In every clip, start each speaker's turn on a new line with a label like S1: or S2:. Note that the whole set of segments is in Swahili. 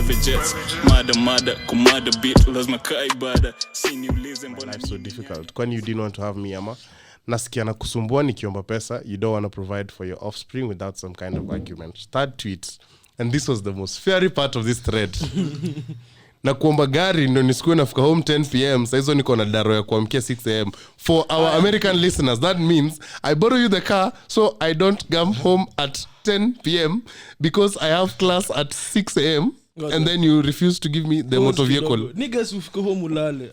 S1: private jets. Mada, kumada beat, lazima kaibada. Siniulize mbona
S2: life's so difficult. Kwani you didn't want to have me ama? Nasikia na kusumbua nikiomba pesa, you don't want to provide for your offspring without some kind of argument. Third tweet, and this was the most fiery part of this thread. Na kuomba gari ndo nisikuwe nafika home 10 p.m. Sasa hizo niko na daro ya kuamkia 6 a.m. For our American listeners, that means I borrow you the car so I don't come home at 10 p.m. because I have class at 6 a.m. and then you refuse to give me the motor vehicle.
S3: Niggas ufike home ulale.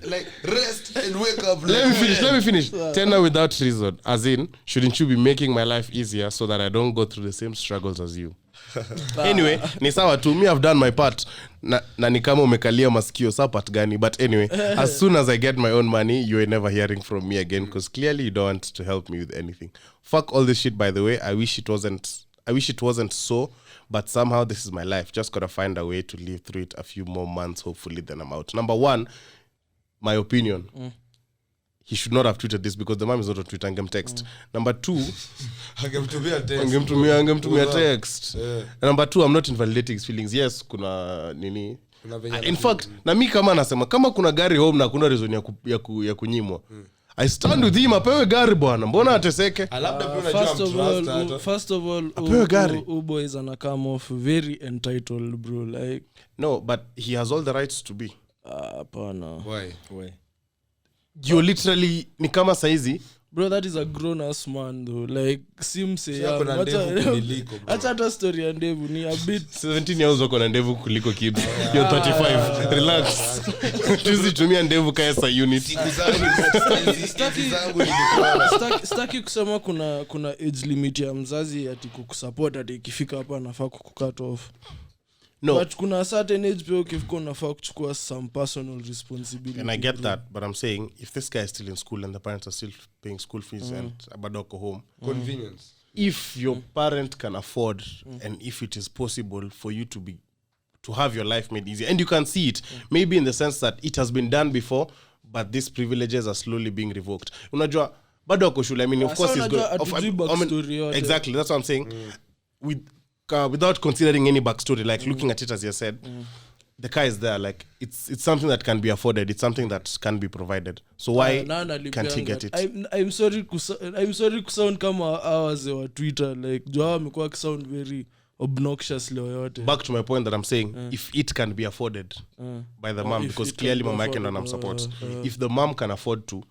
S4: Like rest and wake up.
S2: Let me finish. Tena without reason. As in, shouldn't you be making my life easier so that I don't go through the same struggles as you? Anyway, ni sawa tu, me have done my part. Na ni kama umekalia masikio sa part gani. But anyway, as soon as I get my own money, you are never hearing from me again because clearly you don't want to help me with anything. Fuck all this shit, by the way. I wish it wasn't so, but somehow this is my life. Just gotta find a way to live through it a few more months, hopefully, then I'm out. Number one, my opinion. He should not have tweeted this because the mom is not on Twitter. Angem text. Number two, angemtumia text. Number two, I'm not invalidating his feelings. Yes, kuna nini. In fact, na mi kama nasema kama kuna gari home na kuna reason ya kunyimwa. I stand with him, apewe gari bwana. Mbona ateseke?
S3: First of all, boys ana come off very entitled, bro. Like
S2: no, but he has all the rights to be.
S3: Hapana.
S4: Why?
S2: You literally ni kama saizi.
S3: Bro, that is a grown ass man though. Like simse ya. Acha hata story ya ndevu ni a bit
S2: 17 years wako na ndevu kuliko kids. You're 35. Relax. Tusitumia ndevu kaya sa unit.
S3: Staki kusema kuna age limit ya mzazi ati kukusupport ati ikifika hapa anafaa kucut off. No. But kuna a certain age pia ukifika unafaa kuchukua some personal responsibility.
S2: And I get that, but I'm saying if this guy is still in school and the parents are still paying school fees and bado go home,
S4: convenience.
S2: If your parent can afford and if it is possible for you to have your life made easier, and you can see it, maybe in the sense that it has been done before, but these privileges are slowly being revoked. Unajua bado wako shule. I mean, of course, exactly, that's what I'm saying. Without considering any backstory, like looking at it as you said, the car is there. Like it's something that can be afforded. It's something that can be provided. So why can't he get it?
S3: I'm sorry kusound kama hours wa Twitter. Like Joao amekuwa kusound very obnoxious leo yote.
S2: Back to my point that I'm saying, if it can be afforded by the mom, because clearly mama yake ndo supports. If the mom can afford to,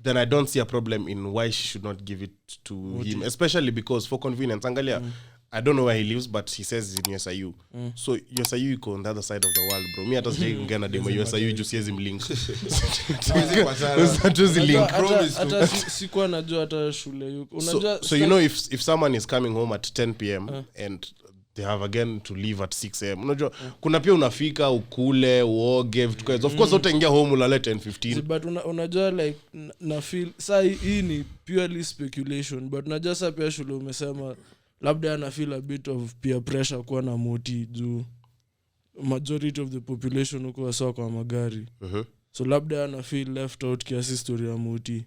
S2: then I don't see a problem in why she should not give it to him, especially because for convenience. Angalia, I don't know where he lives, but he says he's in USIU. So USIU iko on the other side of the world, bro. Me hata sijai na demo USIU just siwezi mlink.
S3: Hata sikuwa najua hata shule yuko.
S2: So you know if someone is coming home at 10 p.m. and they have again to leave at 6 a.m. Unajua kuna pia unafika ukule uoge vitu kwa of course utaingia home ulale 10:15.
S3: But unajua like na feel saa hii ni purely speculation, but unajua saa pia shule umesema labda ana feel a bit of peer pressure kuwa na moti juu majority of the population uko sawa kwa magari. So labda ana feel left out kiasi story ya moti.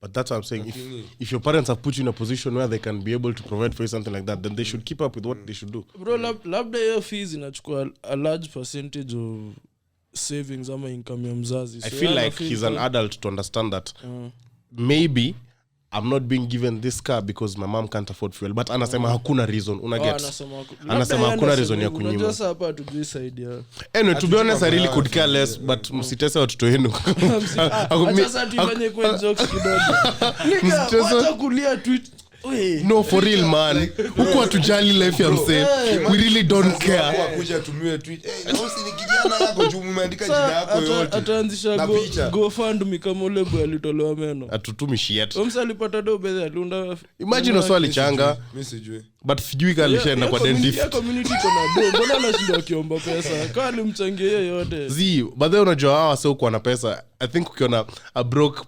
S2: But that's what I'm saying. If your parents have put you in a position where they can be able to provide for you something like that, then they should keep up with what they should do.
S3: Bro, labda hiyo fees inachukua a large percentage of savings ama income ya mzazi.
S2: So I feel like he's an adult to understand that maybe I'm not being given this car because my mom can't afford fuel, but anasema hakuna reason. Anasema hakuna reason ya kunyima.
S3: Unajua hapa hatujui side ya.
S2: Anyway, to be honest, I really could care less, but msitese watoto wenu.
S3: Sasa tifanye kwa jokes kidogo. Wacha kulia tweet.
S2: No, for real, man. Huko atujali life ya mse. We really don't care.
S4: Kuja tumie tweet. Nosi ni kijana yako juu umeandika jina yako yote.
S3: Ataanzisha GoFundMe kama ule boy alitolewa meno.
S2: Atutumi shit.
S3: Omsa alipata do bedhe aliunda.
S2: Imagine swali changa.
S4: Mimi sijui.
S2: But sijui kali shaenda kwa dentist.
S3: Ya community kuna do. Mbona anashinda kiomba pesa? Kali mchangie yote.
S2: Zi, baadaye unajua hawa sio kwa na pesa. I think ukiona a broke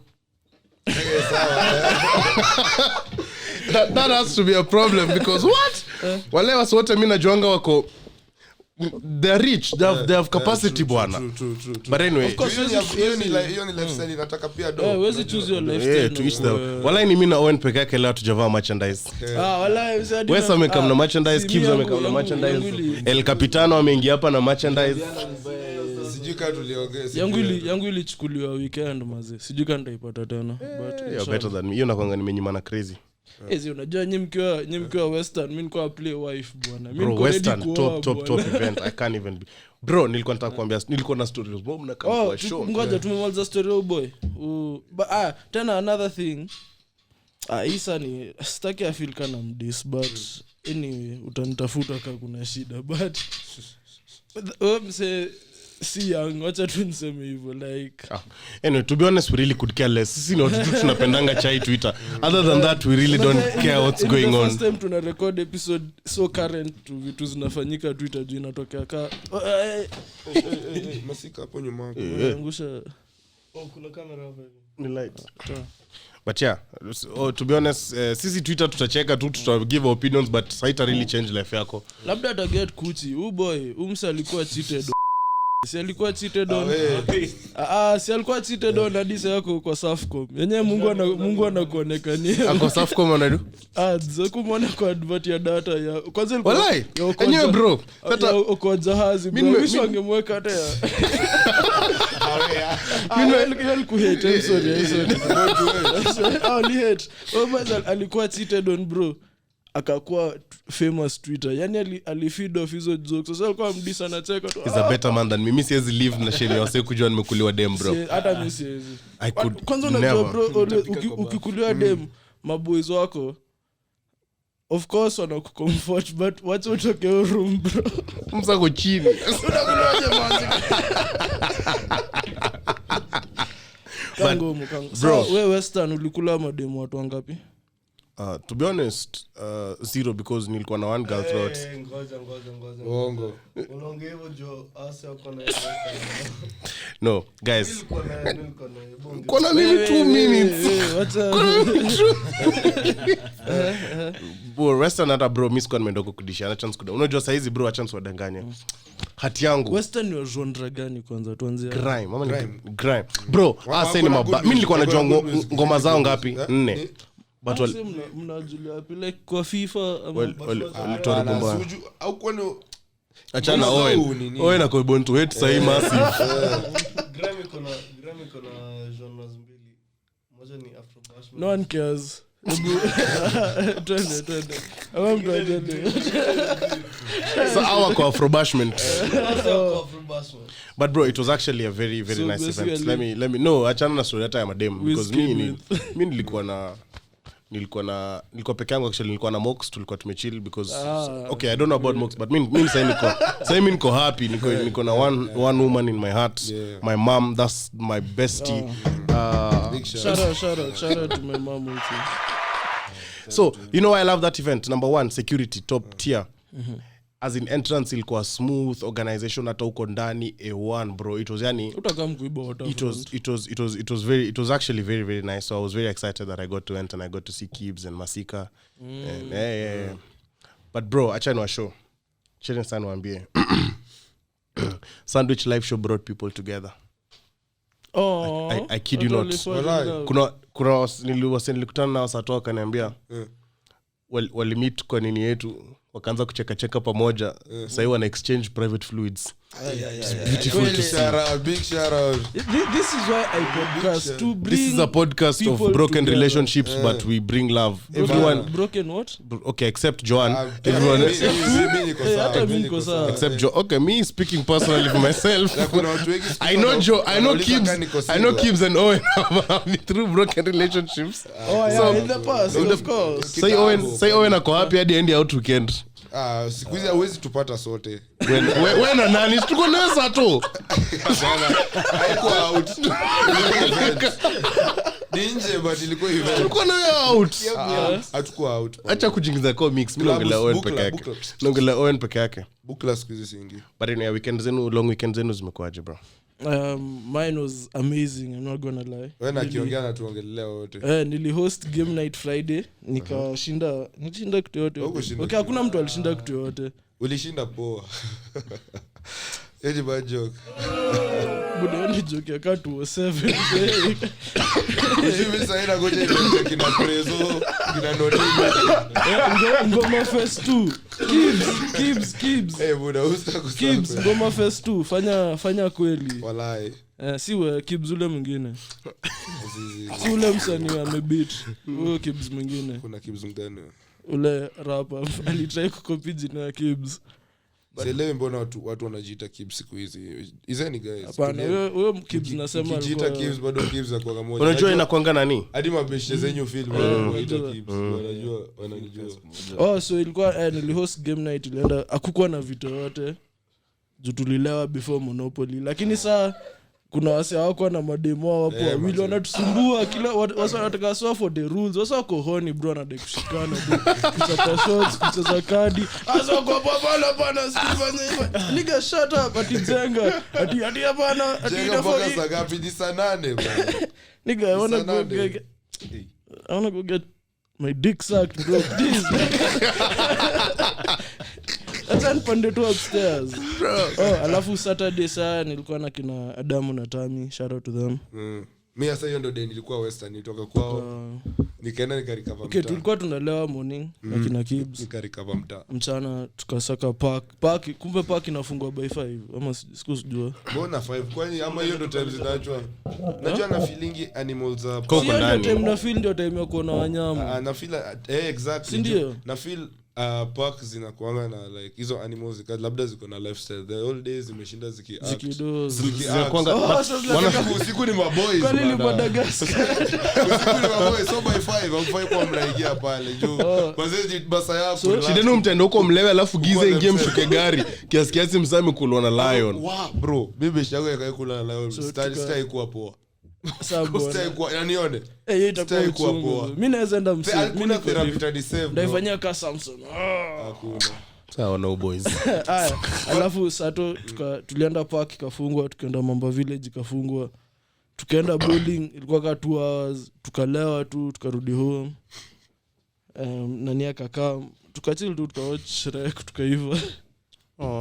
S2: that has to be a problem because what? Wale watu wote mimi najuanga wako they're rich, they have capacity bwana.
S4: True.
S2: But anyway,
S3: Of course,
S4: Hiyo ni lifestyle inataka pia do.
S3: wezi choose your
S2: yeah,
S3: lifestyle.
S2: to each their. Wala ni mimi na Owen peke yake leo tujavaa merchandise.
S3: Wala msadi.
S2: Wes amekam na merchandise, Kibs amekam na merchandise. El Capitano ameingia hapa na merchandise.
S4: Sijui kama tuliongea.
S3: Yangu ilichukuliwa weekend maze. Sijui kama nitaipata tena. But
S2: You're better than me. Hiyo nakwanga nimenyimana crazy.
S3: Ezi unajua nyinyi mkiwa Western, mimi niko play wife bwana. Mimi
S2: Bro,
S3: niko ready
S2: Western
S3: kuoa,
S2: top
S3: bwana.
S2: event. I can't even be. Bro, nilikuwa nataka kuambia nilikuwa na stories bomb na kama kwa show.
S3: Ngoja tumemaliza story ya boy. Tena another thing. Isa ni sitaki afeel kana mdis but anyway utanitafuta kama kuna shida but mse si young, wacha tu niseme hivyo like
S2: Anyway, to be honest, we really could care less. Sisi ni watu tu tunapendanga chai Twitter. Other than that, we really don't care what's going on.
S3: First time tuna record episode so current to vitu zinafanyika Twitter juu inatokea ka
S4: Masika hapo nyuma.
S3: angusha kuna kamera hapa
S2: Ni light. But yeah, to be honest, sisi Twitter tutacheka tu, give opinions, but haita really change life yako.
S3: labda ata get kuchi boy umse alikuwa cheated si alikuwa cheated on si alikuwa cheated on hadi sasa yako kwa Safcom yenyewe Mungu anakuonekania
S2: Ako Safcom anadu
S3: ads kumwona kwa advert ya data ya kwanza ilikuwa
S2: walai enyewe bro
S3: hata uko jahazi bro mimi wangemweka hata ya mimi kuhate sorry ni hate alikuwa cheated on bro akakuwa famous Twitter yani alifeed off hizo jokes sasa alikuwa mdisa na cheka tu
S2: is a better man than me. Mimi siwezi live na sheni wase kujua nimekuliwa dem bro.
S3: Hata mimi siwezi
S2: I could
S3: kwanza unajua bro ukikuliwa dem maboys wako of course wanakucomfort but wacha utoke room bro
S2: msako chini
S3: kango bro wewe Western ulikula madem watu wangapi?
S2: To be honest, zero because nilikuwa na one girl throughout.
S5: Ngoja.
S4: Uongo.
S5: Unaongea hivyo jo asa uko na
S2: No, guys.
S5: bongo.
S2: Kuna mimi 2 minutes. Bro, Western hata bro, mimi sikuwa nimeenda kukudishana chance kuda. Unajua saa hizi bro, chance wadanganya. Hati yangu.
S3: Western ni genre gani kwanza tuanze?
S2: Crime. Mama ni crime. Bro, asa ni mimi nilikuwa najua ngoma zao ngapi? 4. But
S3: mnajulia like kwa FIFA
S2: walitoa bomba.
S4: Au kwani
S2: Achana Owen na kwa born to hate sahi massive.
S5: Grammy kuna genres mbili. Moja ni Afro Bash.
S3: no one cares. Twende. Awam twende.
S2: So our kwa Afro Bashment.
S5: Afro Bash.
S2: But bro, it was actually a very very
S3: So
S2: nice event.
S3: basically-
S2: Let me no, achana na story hata ya madem because
S3: Whiskey
S2: mimi nilikuwa peke yangu actually nilikuwa na Mox tulikuwa tumechill because okay I don't know about Mox but mimi sasa niko happy niko na one woman in my heart, my mom, that's my bestie.
S4: big
S3: Shout out to my mom also.
S2: So you know why I love that event? Number 1, security top tier. As in entrance ilikuwa smooth, organization hata uko ndani A1 bro, it was yani
S3: Utakam kuiba wata.
S2: it was actually very very nice. So I was very excited that I got to enter and I got to see Kibs and Masika. And yeah. But bro, acha ni show. Children sana waambie. Sandwich live show brought people together.
S3: Oh.
S2: I kid you not. Kuna nilikutana nao saa toka niambia. Walimit kwa nini yetu wakaanza kucheka pamoja. Sasa wana exchange private fluids. Beautiful to see.
S4: Big shout out.
S3: This is why I podcast to bring.
S2: This is a podcast of
S3: people
S2: broken
S3: together.
S2: relationships, but we bring love. Everyone,
S3: broken what?
S2: okay, except Joan. Everyone,
S3: Hata mimi niko sawa.
S2: except Joan. Okay, me speaking personally for myself. I know Joe. I know Kibs and Owen have been through broken relationships.
S3: Oh yeah,
S2: So,
S3: in the past, of course.
S2: Say Owen ako happy hadi end out weekend.
S4: Siku hizi hauwezi tupata sote.
S2: When na nani tuko nesa tu.
S4: Haikuwa out. Ninje but ilikuwa event.
S2: Tuko na out.
S4: Hatukuwa out.
S2: Acha kujingiza comics. Mimi naongelea Owen peke yake. Naongelea Owen peke yake.
S4: Bukla siku hizi singi.
S2: But in weekend zenu, long weekend zenu zimekuaje bro?
S3: Mine was amazing, I'm not gonna lie.
S4: Wewe na kiongea na tuongelea wote.
S3: Nilihost game night Friday, nikashinda kitu yote. Okay, hakuna mtu alishinda kitu yote.
S4: ulishinda poa. Yaani bad joke.
S3: Buda ni joke ya katu 7.
S4: Mimi sasa ina ngoja ile kina prezo, kina nodini.
S3: Ngoma Fest 2. Kibs.
S4: Buda usitaka
S3: Kibs Ngoma Fest 2. Fanya kweli.
S4: Walai.
S3: Si wewe Kibs ule mwingine. Si ule msanii amebeat. Huyo Kibs mwingine.
S4: Kuna Kibs mgani?
S3: Ule rapper alitry kucopy jina ya Kibs.
S4: Sielewi mbona watu wanajiita Kibs siku hizi. Izeni guys.
S3: Hapana, wewe Kibs nasema
S4: alikuwa Kibs bado Kibs kwa kamoja.
S2: Unajua inakuanga nani?
S4: Hadi mabeshe zenyu film wanaita Kibs. Wananijua.
S3: So ilikuwa nilihost game night, ilienda hakukuwa na vitu yote. Juu tulilewa before Monopoly. Lakini saa kuna wase hawakuwa na mademo hapo wawili wanatusumbua kila wase wanataka swa for the rules. Wase wako honi bro, anadai kushikana bro. Kuchapa shots, kucheza kadi. Asa kwa bana sifanye hivyo. Nigga shut up ati jenga. Ati hapana ati
S4: jenga mpaka saa ngapi? Ni saa 8 bro.
S3: Nigga I wanna go get my dick sucked bro. Please. Acha nipande tu upstairs. Alafu Saturday saa nilikuwa na kina Adamu na Tami, shout out to them.
S4: Mimi sasa hiyo ndo day nilikuwa Western, nitoka kwao. Nikaenda nikarikava mtaa.
S3: Okay, tulikuwa tunalewa morning na kina Kibs.
S4: Nikarikava mtaa.
S3: Mchana tukasaka park. Kumbe park inafungwa by 5 ama sikujua.
S4: Mbona 5? Kwani ama hiyo ndo time zinaachwa? Najua na feeling animals up.
S2: Koko ndani.
S3: Time na feel ndio time ya kuona wanyama.
S4: Na feel exactly.
S3: Ndio.
S4: Na feel park zinakuanga na like hizo animals labda ziko na lifestyle the whole days zimeshinda
S2: zinakuanga
S4: usiku ni maboys
S3: kwani ni Madagascar.
S4: Usiku ni maboys so by 5 amfai kwa mnaingia pale juu bazezi basa yako
S2: shidenu mtendo huko mlewe alafu giza ingie mshuke gari kiasi msami kulwa na lion.
S4: Wow bro bibi shago yakakula na lion style kuwa poa Stay kwa yanione.
S3: Itakuwa poa. Mimi naweza enda msimu.
S4: Mimi na therapy tadisave.
S3: Ndaifanyia ka Samson.
S4: Hakuna.
S2: Sawa no boys.
S3: Alafu sato tulienda park ikafungwa, tukaenda Mamba Village ikafungwa. Tukaenda bowling ilikuwa ka 2 hours, tukalewa tu tukarudi home. Nani akakaa tukachill tu tukawatch Shrek tukaiva.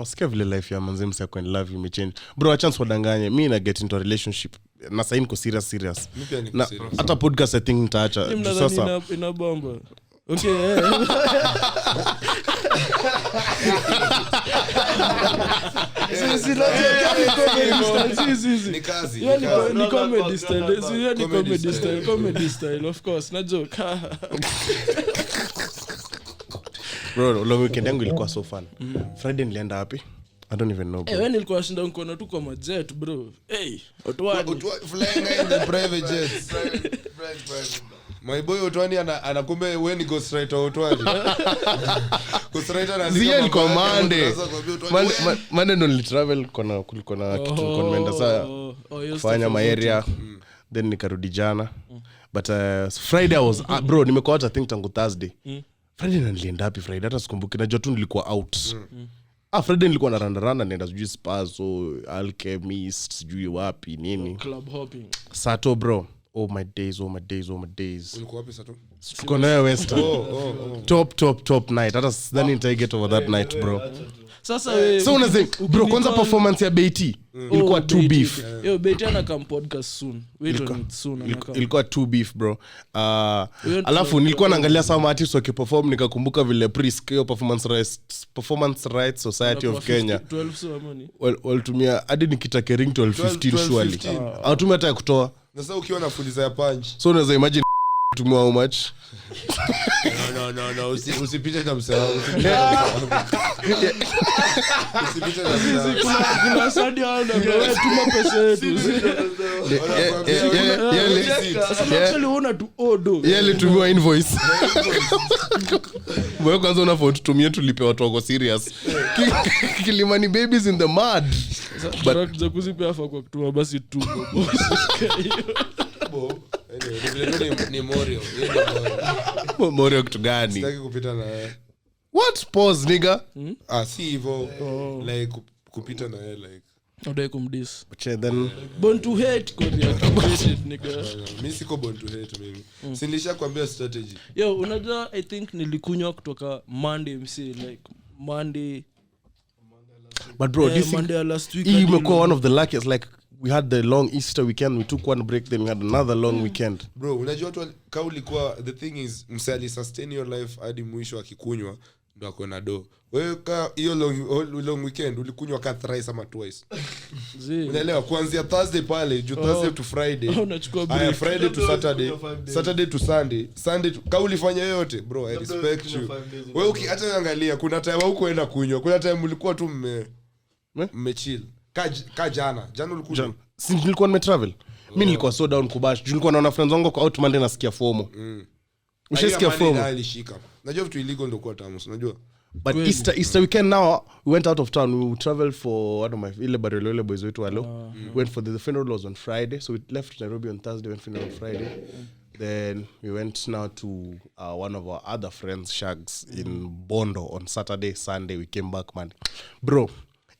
S2: Sikia vile life ya manzi msa kwa love imechange. Bro, a chance wadanganye. Mimi na get into a relationship. Na sasa niko serious. Na hata podcast I think nitaacha.
S3: Sasa ina bomba. Okay.
S4: Ni kazi.
S3: Ni comedy style. Sio ni comedy style. Comedy style of course. Na joke.
S2: Bro, lo weekend yangu ilikuwa so fun. Friday nilienda wapi? I don't even know.
S3: Wewe nilikuwa nashinda mkono tu kwa majet bro. Otwani
S4: flying in the private jets. My boy Otwani anakumbe when he goes right Otwani. Goes right na
S2: zia kwa Monday no travel kulikuwa na kitu nimeenda saa kufanya my area then nikarudi jana. But Friday I was bro nimekuwa I think tangu Thursday. Friday nilienda happy Friday hata sikumbuki najua tu nilikuwa out. Friday nilikuwa na randa nenda sijui spa so Alchemist sijui wapi nini
S3: club hopping
S2: Sato bro my days
S4: ulikuwa wapi Sato
S2: tuko nayo Western top night hata then I get over that night bro
S3: sasa wewe
S2: so unasema bro kwanza performance ya Beatty ilikuwa too beef
S3: yo Beatty ana come podcast soon wait on it soon
S2: ilikuwa too beef bro alafu nilikuwa naangalia some artists wakiperform nikakumbuka vile Prisk hiyo performance rights society of Kenya
S3: 12 so money
S2: walitumia hadi nikitaka ring 1215 surely autumia hata kutoa
S4: sasa ukiwa na fuliza ya punch
S2: so unaweza imagine tumia how much
S4: no usipite na msao usipite na
S3: kuna sadi au na tuma pesa yetu actually una tu odo
S2: yale tumia invoice wewe kwanza unafaa tutumie tulipe watu wako serious Kilimani babies in the mud
S3: but za kuzipe afa kwa kutuma basi tu
S4: ni Morio
S2: Morio kitu gani
S4: sitaki kupita na
S2: what pause nigga
S4: si hivyo like kupita na yeye like
S3: odai kumdis
S2: then
S3: born to hate Korea nigga
S4: mimi siko born to hate mimi sinisha kuambia strategy
S3: yo unajua I think nilikunywa kutoka Monday MC like Monday
S2: but bro this
S3: Monday last week
S2: hii
S3: hadi
S2: imekuwa
S3: ilo-
S2: one of the luckiest like we had the long Easter weekend, we took one break, then we had another long weekend.
S4: Bro, unajua watu ka ulikuwa the thing is msali sustain your life hadi mwisho akikunywa ndo ako na do. Wewe ka hiyo long weekend ulikunywa ka thrice ama twice.
S3: Zii.
S4: Unaelewa kuanzia Thursday pale, Thursday to Friday.
S3: Unachukua break.
S4: Aya, Friday to Saturday,
S5: Unachukua 5 days.
S4: Saturday to Sunday, Sunday to, ka ulifanya yote bro, I respect you. Wewe hata angalia kuna time hukuenda kunywa, kuna time ulikuwa tu chill. Ka jana ulikuwa
S2: Si nilikuwa nimetravel. Mimi nilikuwa so down kubash. Nilikuwa naona friends wangu kwa out Monday nasikia FOMO. Ushasikia FOMO?
S4: Alishika. Najua vitu illegal ndio kwa tamu, unajua.
S2: But Easter weekend now we went out of town. We traveled for one of my ile barelole boys wetu alo. Went for the funeral was on Friday, so we left Nairobi on Thursday, went funeral on Friday. Then we went now to one of our other friends Shags in Bondo on Saturday, Sunday we came back man. Bro,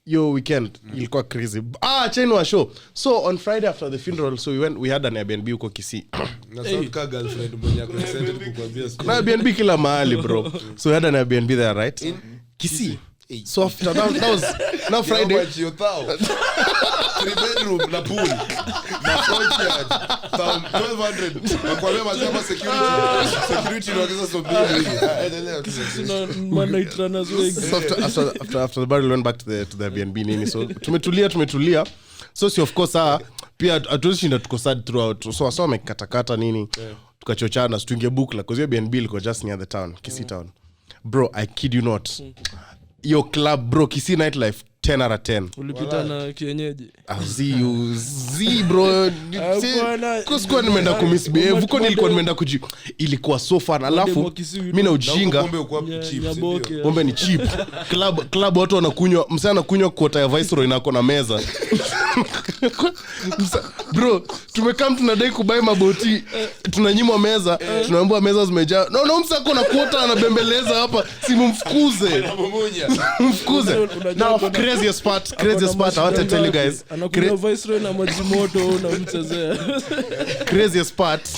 S2: yo weekend ilikuwa crazy. Chain wa show. So on Friday after the funeral, so we had an Airbnb huko Kisii.
S4: Na sound ka girlfriend mwenye ako excited kukwambia story.
S2: Na Airbnb kila mahali bro. So we had an Airbnb there, right? In Kisii. So after that was now Friday.
S4: How much you thought? 3 bedroom na pool. Na front yard. 1200. Nakwambia mazama security inaongeza so big. Endelea.
S3: Sina man-night runners wengi.
S2: So after the burial, we went back to the Airbnb nini. So tumetulia. So si of course pia atuishinda tuko sad throughout. So wamekatakata nini. Tukachochana tuingie bukla because Airbnb liko just near the town, Kisii town. Bro, I kid you not. Your club bro, Kisii nightlife 10 out of 10.
S3: Ulipita na kienyeji.
S2: Z bro. Kwa nimeenda kumisbehave. Huko nilikuwa nimeenda ilikuwa so fun. Alafu mimi na ujinga.
S4: Pombe kwa cheap.
S3: Nyaboke.
S2: Pombe ni cheap. Club watu wanakunywa, msana anakunywa quota ya Viceroy na ako na meza. Bro, tumekam tunadai kubai maboti. Tunanyimwa meza, tunaambiwa meza zimejaa. No, msako na quota anabembeleza hapa. Simumfukuze. Mfukuze. Now craziest part, I want to tell you guys.
S3: Anakunywa Viceroy na maji moto unamchezea.
S2: Craziest part.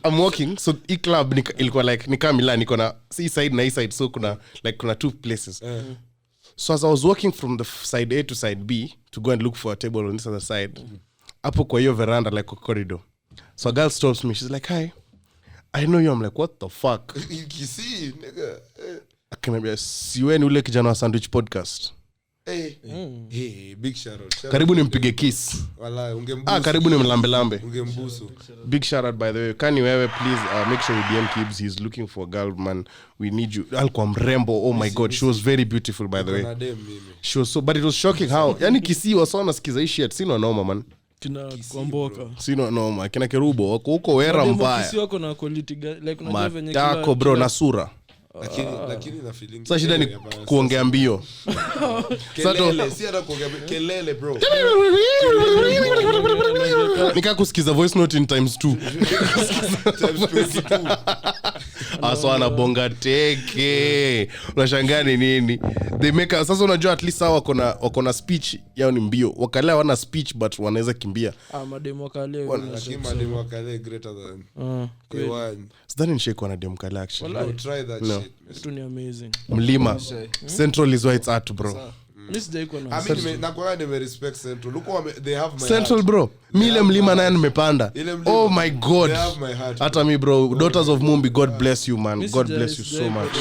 S2: I'm walking, so hii club ilikuwa like nika Milan, niko na east side na east side, so kuna two places. So as I was walking from the side A to side B to go and look for a table on this other side, hapo kwa hiyo veranda like a corridor. So a girl stops me, she's like, "Hi, I know you." I'm like, "What the fuck?"
S4: Kisii, nigga.
S2: Akaniambia, "Siwe ni ule kijana wa Sandwich Podcast."
S4: Hey, big shout out.
S2: Karibu nimpige kiss.
S4: Wallahi, ungembusu.
S2: Karibu nimlambe.
S4: Ungembusu.
S2: Big shout out by the way. Kani wewe please make sure you DM Kibbs. He's looking for a girl man. We need you. Alikuwa mrembo. Oh my god, she was very beautiful by the way.
S4: Na dem mimi.
S2: She was so, but it was shocking how yani Kisii wasona sikiza hii shit. Sino noma man.
S3: Kina kwamboka.
S2: Sino noma. Kina Kerubo wako huko wera mbaya.
S3: Kisii wako na quality like unajua venye kila
S2: Matako bro na sura.
S4: Lakini na feeling.
S2: Sasa shida ni kuongea mbio.
S4: Kelele, si hata kuongea kelele bro.
S2: Nika kusikiza voice note in times 2.
S4: Times 22.
S2: Aso anabonga teke. Unashangaa ni nini? They make sasa unajua at least wako na speech yao ni mbio. Wakalea wana speech but wanaweza kimbia.
S3: mademo wakale.
S4: Lakini mademo wakale greater than K1.
S2: Sidhani nishake wana dem kale actually.
S4: No, try that shit.
S3: Itu ni amazing.
S2: Mlima. Central is where it's at bro.
S3: Mimi sijaiko na.
S4: I mean nakwambia nime respect Central. Look they have my
S2: Central
S4: heart.
S2: bro. Mile mlima naye nimepanda.
S4: Ile mlima.
S2: Oh my god.
S4: They have my heart.
S2: Hata me bro. Daughters of Mumbi, God bless you man. God bless you so much.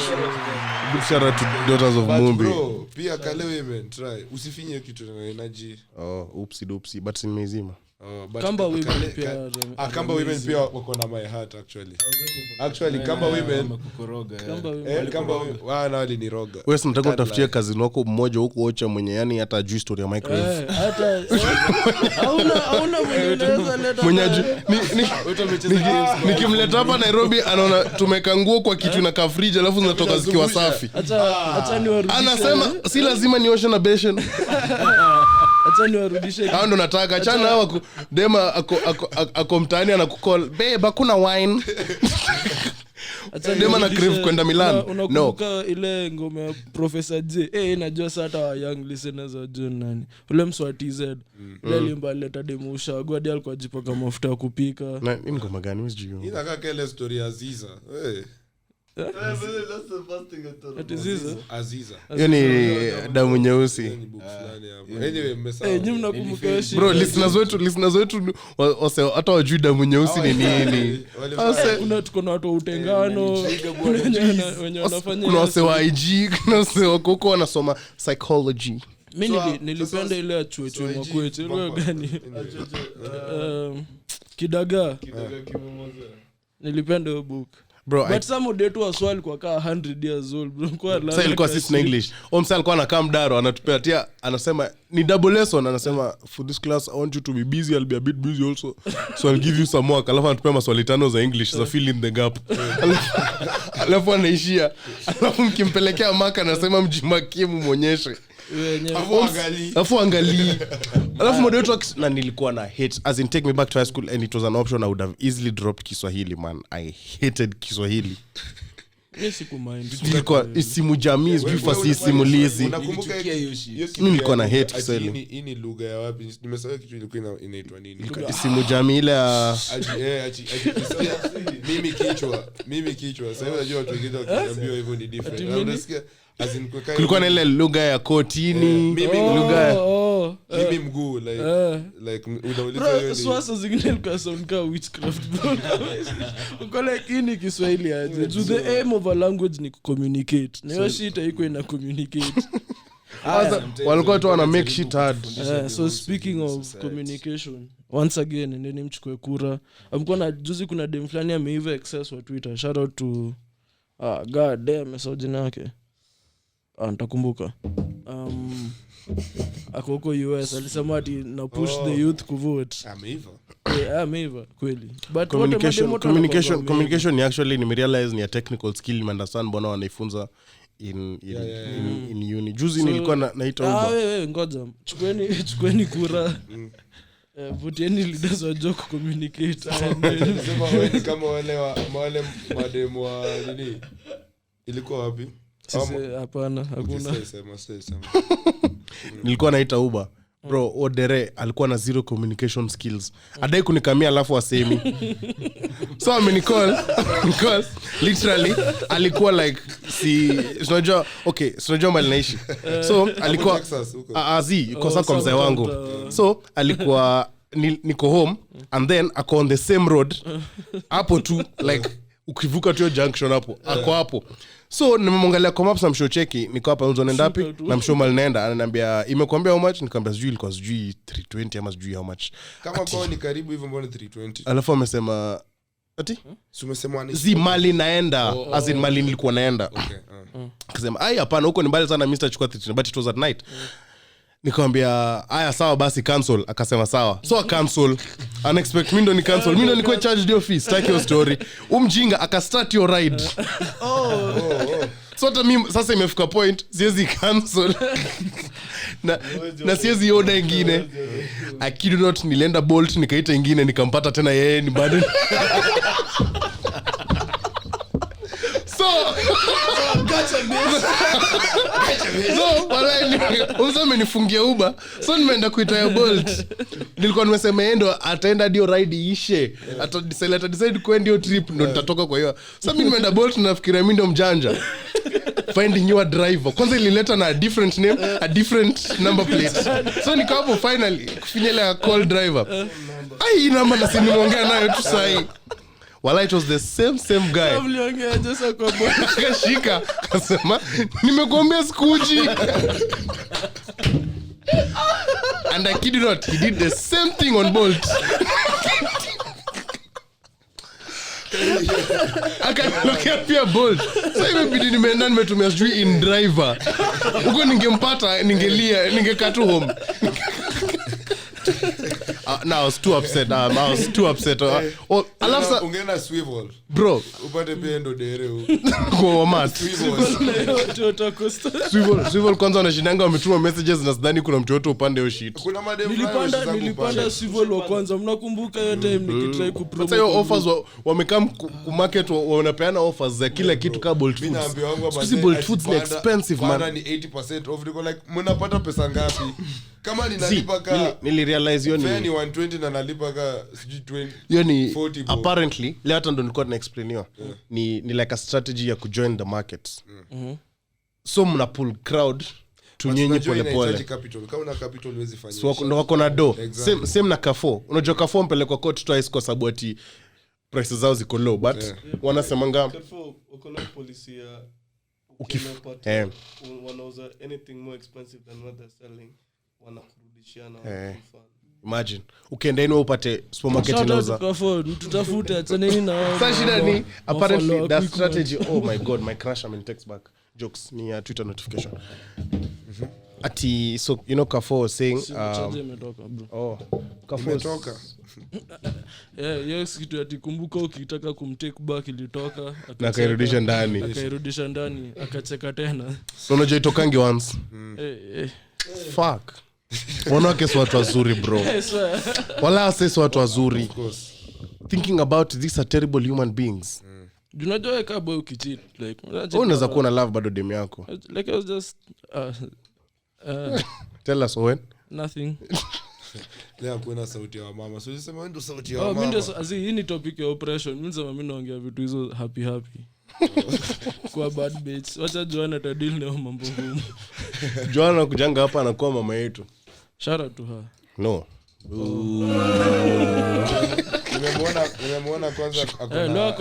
S2: Big shout out to Daughters of
S4: But
S2: Mumbi.
S4: bro, pia kale women try. Usifinye kitu na energy.
S2: Oh, oopsie but simezima.
S4: But
S3: Kamba women
S4: Kale-
S3: pia.
S4: Kamba women pia wako na my heart actually Kamba women Kamba women wali ni roga.
S2: Wewe unataka utafutie kazi wako mmoja huko ocha mwenye yani hata ajui story ya microwave.
S3: Hata hauna mwenye unaweza leta.
S2: Mwenye nikimleta hapa Nairobi anaona tumeka nguo kwa kitu na ka fridge alafu zinatoka zikiwa safi.
S3: Acha niwarudishe.
S2: Anasema si lazima nioshe na beshen.
S3: Acha niwarudishe.
S2: Hao ndo nataka achana hao dema ako mtaani anakukol babe hakuna wine. Dema na crave kwenda Milan.
S3: Unakumbuka ile ngoma ya Professor J. Najua sasa wa young listeners wa John nani. Ule mswati Z. Ile limba leta demo ushago hadi alikuwa ajipaka mafuta ya kupika.
S2: Na ngoma gani msijui?
S4: Inakaa kile story ya Aziza.
S5: That's the first thing I thought
S3: Ati
S5: about.
S3: Ziza?
S4: Aziza.
S2: hiyo ni damu nyeusi.
S4: Ni book fulani hapo. Anyway, mmesahau.
S3: Eh, nyinyi mnakumbuka hiyo shit?
S2: Bro, listeners wetu wase hata wajui damu nyeusi ni nini.
S3: Tuko na watu wa utengano wenye wanafanya
S2: Kuna wase wa IG, kuna wase wako huko wanasoma psychology.
S3: mi nilipenda ile ya chuechue makweche ile gani kidagaa
S5: Kidogo kimomoza.
S3: nilipenda hiyo book
S2: Bro,
S3: but some detu waswali kwa kaa 100 years old bro kwa
S2: sasa ilikuwa sisi na English. Omsa alikuwa anakaa mdaro anatupatia anasema ni double lesson anasema for this class I want you to be busy, I'll be a bit busy also. So I'll give you some work. Alafu anatupea maswali 5 za English za fill in the gap. Alafu anaishia. Alafu mkimpelekea maka anasema mjimakie muonyeshe. Alafu angalii. Alafu model wetu na nilikuwa na hate as in take me back to high school and it was an option I would have easily dropped Kiswahili man. I hated Kiswahili.
S3: yes siku mind
S2: Ilikuwa isimu jamii sijui fasihi simulizi.
S4: Unakumbuka hiyo
S2: Mimi nilikuwa na hate Kiswahili.
S4: Hii ni lugha ya wapi? Nimesahau kitu ilikuwa inaitwa nini?
S2: Isimu jamii ile ya
S4: mimi kichwa. Sasa unajua watu wengine wakiambiwa hivyo ni different. Na unasikia as in kwa
S2: kulikuwa na ile lugha ya kotini, lugha
S4: mimi mguu like unauliza hiyo ni
S3: swasa zingine ilikuwa sound kama witchcraft bro uko like hii ni Kiswahili aje to the aim of a language ni communicate na hiyo shit haiko ina communicate
S2: walikuwa tu wana make shit hard.
S3: So speaking of communication once again endeni mchukue kura amkuwa na juzi kuna dem fulani ameiva excess wa Twitter shout out to god damn message yake nitakumbuka ako huko US alisema ati na push the youth kuvote ameiva kweli but
S2: communication ni actually nimerealize ni a technical skill ni understand mbona wanaifunza in uni juzi nilikuwa naita Uber
S3: wewe ngoja chukueni kura vutieni leaders wa joke communicate
S4: kama wale mademo wa nini ilikuwa wapi
S3: hapana hakuna
S2: nilikuwa naita Uber bro Odere alikuwa na zero communication skills adai kunikamia alafu asemi so amenicall literally alikuwa like unajua mali naishi so alikuwa kosa kwa mzee wangu so alikuwa niko home and then ako on the same road hapo tu like ukivuka tu junction hapo ako hapo so nimemwangalia kwa maps na mshow cheki niko hapa unzo nenda wapi na mshow mali naenda ananiambia imekuambia how much nikamwambia sijui ilikuwa sijui 320 ama sijui how much
S4: kama kwao ni karibu hivyo mbona 320
S2: alafu amesema ati
S4: umesema ni
S2: zi mali naenda as in mali nilikuwa naenda akasema ai hapana huko ni mbali sana Mr. chukua 320 but it was at night nikamwambia haya sawa basi cancel akasema sawa so cancel unexpect mimi ndo ni cancel mimi ndo niko charge the office take your story umjinga akastart your ride so hata mimi sasa imefika point siwezi cancel na siwezi order ingine I kid not nilienda Bolt nikaita ingine nikampata tena yeye ni bado so amenifungia Uber so nimeenda kuita ya Bolt nilikuwa nimesema endo ataenda dio ride iishe atadecide kwenda hiyo trip ndo nitatoka kwa hiyo so mimi nimeenda Bolt nafikiria mimi ndo mjanja finding your driver kwanza ilileta na a different name a different number plate so niko hapo finally kufinyela call driver ai namba na simu nimeongea nayo tu sahi wala it was the same guy
S3: mliongea just kwa boy
S2: akashika akasema nimekuambia sikuji and I kid you not he did the same thing on Bolt akanokea pia Bolt so imebidi nimeenda nimetumia sijui in driver huko ningempata ningekaa tu home no, I was too upset. Alafu
S4: ungeenda swivel
S2: bro
S4: upate pia ndo dere huko
S2: kwa mat swivel kwanza wanashindanga wametuma messages na sidhani kuna mtu yote upande hiyo shit
S4: kuna madem
S3: nilipanda swivel wa kwanza mnakumbuka hiyo time nikitry kupromote
S2: sasa hiyo offers wamekaa ku market wanapeana offers za kila kitu kama Bolt Foods sisi Bolt Foods ni expensive man
S4: ni 80% off niko like mnapata pesa ngapi kama ninalipa ka
S2: nilirealize hiyo ni
S4: 120 na nalipa ka sijui 20
S2: hiyo ni
S4: 40 bob.
S2: apparently leo hata ndo nilikuwa tunaexplainiwa ni like a strategy ya kujoin the markets so mna pull crowd tunyinyi
S4: Unajua
S2: pole
S4: inahitaji
S2: pole
S4: capital. Kama una capital huwezi fanya
S2: so ndo wako na do
S4: Exactly.
S2: same na Carrefour unajua Carrefour mpelekwa court twice kwa sababu ati prices zao ziko low but wanasemanga
S5: Carrefour uko na policy ya
S2: eh.
S5: wanauza anything more expensive than what they're selling wanakurudishia na refund.
S2: Imagine ukienda ino upate supermarket
S3: Shout out
S2: inauza
S3: to Carrefour, tutafute achaneni na wao.
S2: sasa shida ni apparently
S3: Buffalo
S2: that
S3: quick
S2: strategy oh my god my crush I'm in text back jokes ni ya Twitter notification ati so you know Carrefour was saying
S3: Charge imetoka, bro.
S2: oh Carrefour
S4: Imetoka.
S3: Yes, kitu ati kumbuka ukitaka kumtake back ilitoka
S2: na kairudisha ndani
S3: akairudisha ndani akacheka tena.
S2: so unajua itokangi once fuck wanawake si watu wazuri bro wala sisi watu wazuri thinking about these are terrible human beings
S3: Unajua kama boy ukicheat like
S2: unaweza kuwa na love bado dem yako
S3: like I was just
S2: tell us Owen
S3: nothing.
S4: Leo kuna sauti ya mama. So usisema wewe ndo sauti ya
S3: Oh,
S4: mama.
S3: mimi ndio hii ni topic ya oppression. Mimi nasema mimi naongea vitu hizo happy kwa bad bitch. Wacha Joanna tadil na mambo ngumu.
S2: Joanna kujanga hapa anakuwa mama yetu
S3: Shout out to her.
S2: no
S4: Nimemwona kwanza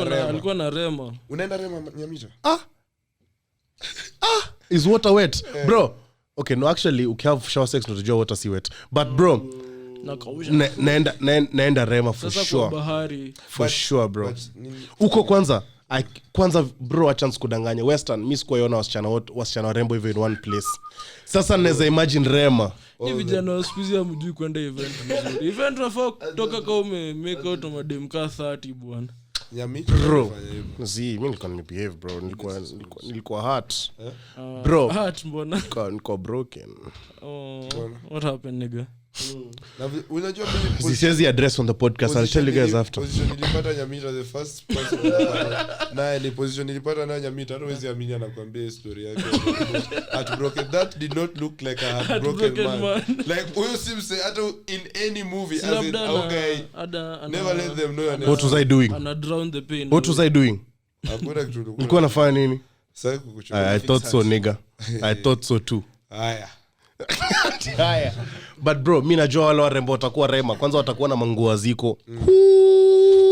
S3: Leo alikuwa na Rema.
S4: unaenda Rema Nyamita?
S2: is water wet bro okay no actually ukihave shower sex unajua water si wet but bro
S3: Nakausha.
S2: naenda Rema for
S3: Sasa kwa
S2: sure
S3: bahari.
S2: for sure bro
S4: But
S2: uko kwanza bro achance kudanganya western mimi sikuona wasichana warembo hivyo in one place sasa naweza imagine Rema
S3: Ni vijana wa siku hizi hamjui kwenda event vizuri. Event unafaa kutoka kama umemake out madem ka 30 bwana.
S4: Nyamita
S2: bro
S4: anafanya hivyo.
S2: mimi nilikuwa nimebehave bro nilikuwa hurt bro
S3: Heart mbona?
S2: nilikuwa broken
S3: Oh, what happened nigga?
S4: Na unajua
S2: siwezi address on the podcast I'll tell you guys after
S4: position nilipata Nyamita the first person nilipata naye ni position nilipata naye Nyamita hata huwezi amini anakuambia history yake heartbroken that did not look like a heartbroken man like huyo simse hata in any movie as in okay never let them know your name.
S2: what was I doing
S3: Ana drown the pain.
S2: what was I doing
S4: Hakuna kitu
S2: nilikuwa nafanya nini
S4: sasa kukuchukua
S2: I thought so nigga I thought so too
S4: haya
S2: haya but bro mimi najua wale warembo watakuwa Rema kwanza watakuwa na manguo ziko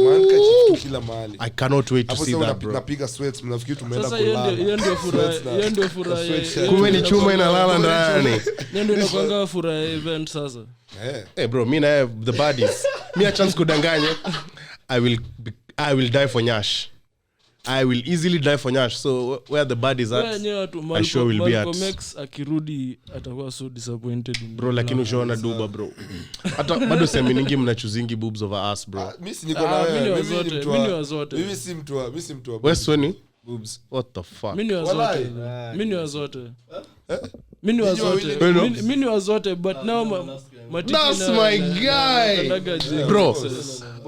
S4: man kachifu kila mahali
S2: I cannot wait to
S4: hapo
S2: see
S4: sasa
S2: that bro
S4: unapiga sweats mnafikiri tumeenda
S3: Sasa
S4: kulala
S3: hiyo ndio furaha.
S2: kumbe ni chuma inalala ndani
S3: Hiyo ndio inakuanga furaha ya event sasa.
S2: hey bro mimi na the buddies mimi a chance kudanganya I will die for Nyash I will easily die for Nyash so where the buddies at I sure will be at
S3: Max akirudi atakuwa so disappointed
S2: bro lakini ushaona duba bro hata bado semi nyingi mnachuzingi boobs over us bro
S4: mimi si niko na wewe
S3: mimi ni wazote.
S4: mimi si mtu wa
S2: wewe sweni boobs what the fuck
S3: Mimi ni wazote. Mimi ni wazote. Mimi ni wazote but now
S2: that's my guy bro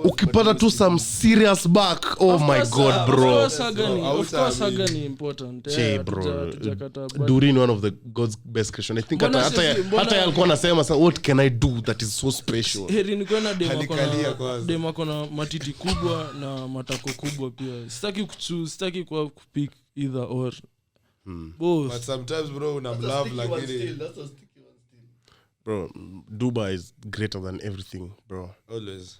S2: ukipata tu some serious back oh my god bro
S3: Of course haga ni important.
S2: Che, bro Durin one of the God's best creation I think hata alikuwa anasema what can I do that is so special
S3: heri niko na
S4: Alikalia kwanza.
S3: demo kona matiti kubwa na matako kubwa pia. Sitaki kwa kupick either or. Both.
S4: but sometimes bro unamlove lakini
S5: That's a sticky one still.
S2: bro Duba is greater than everything bro
S4: always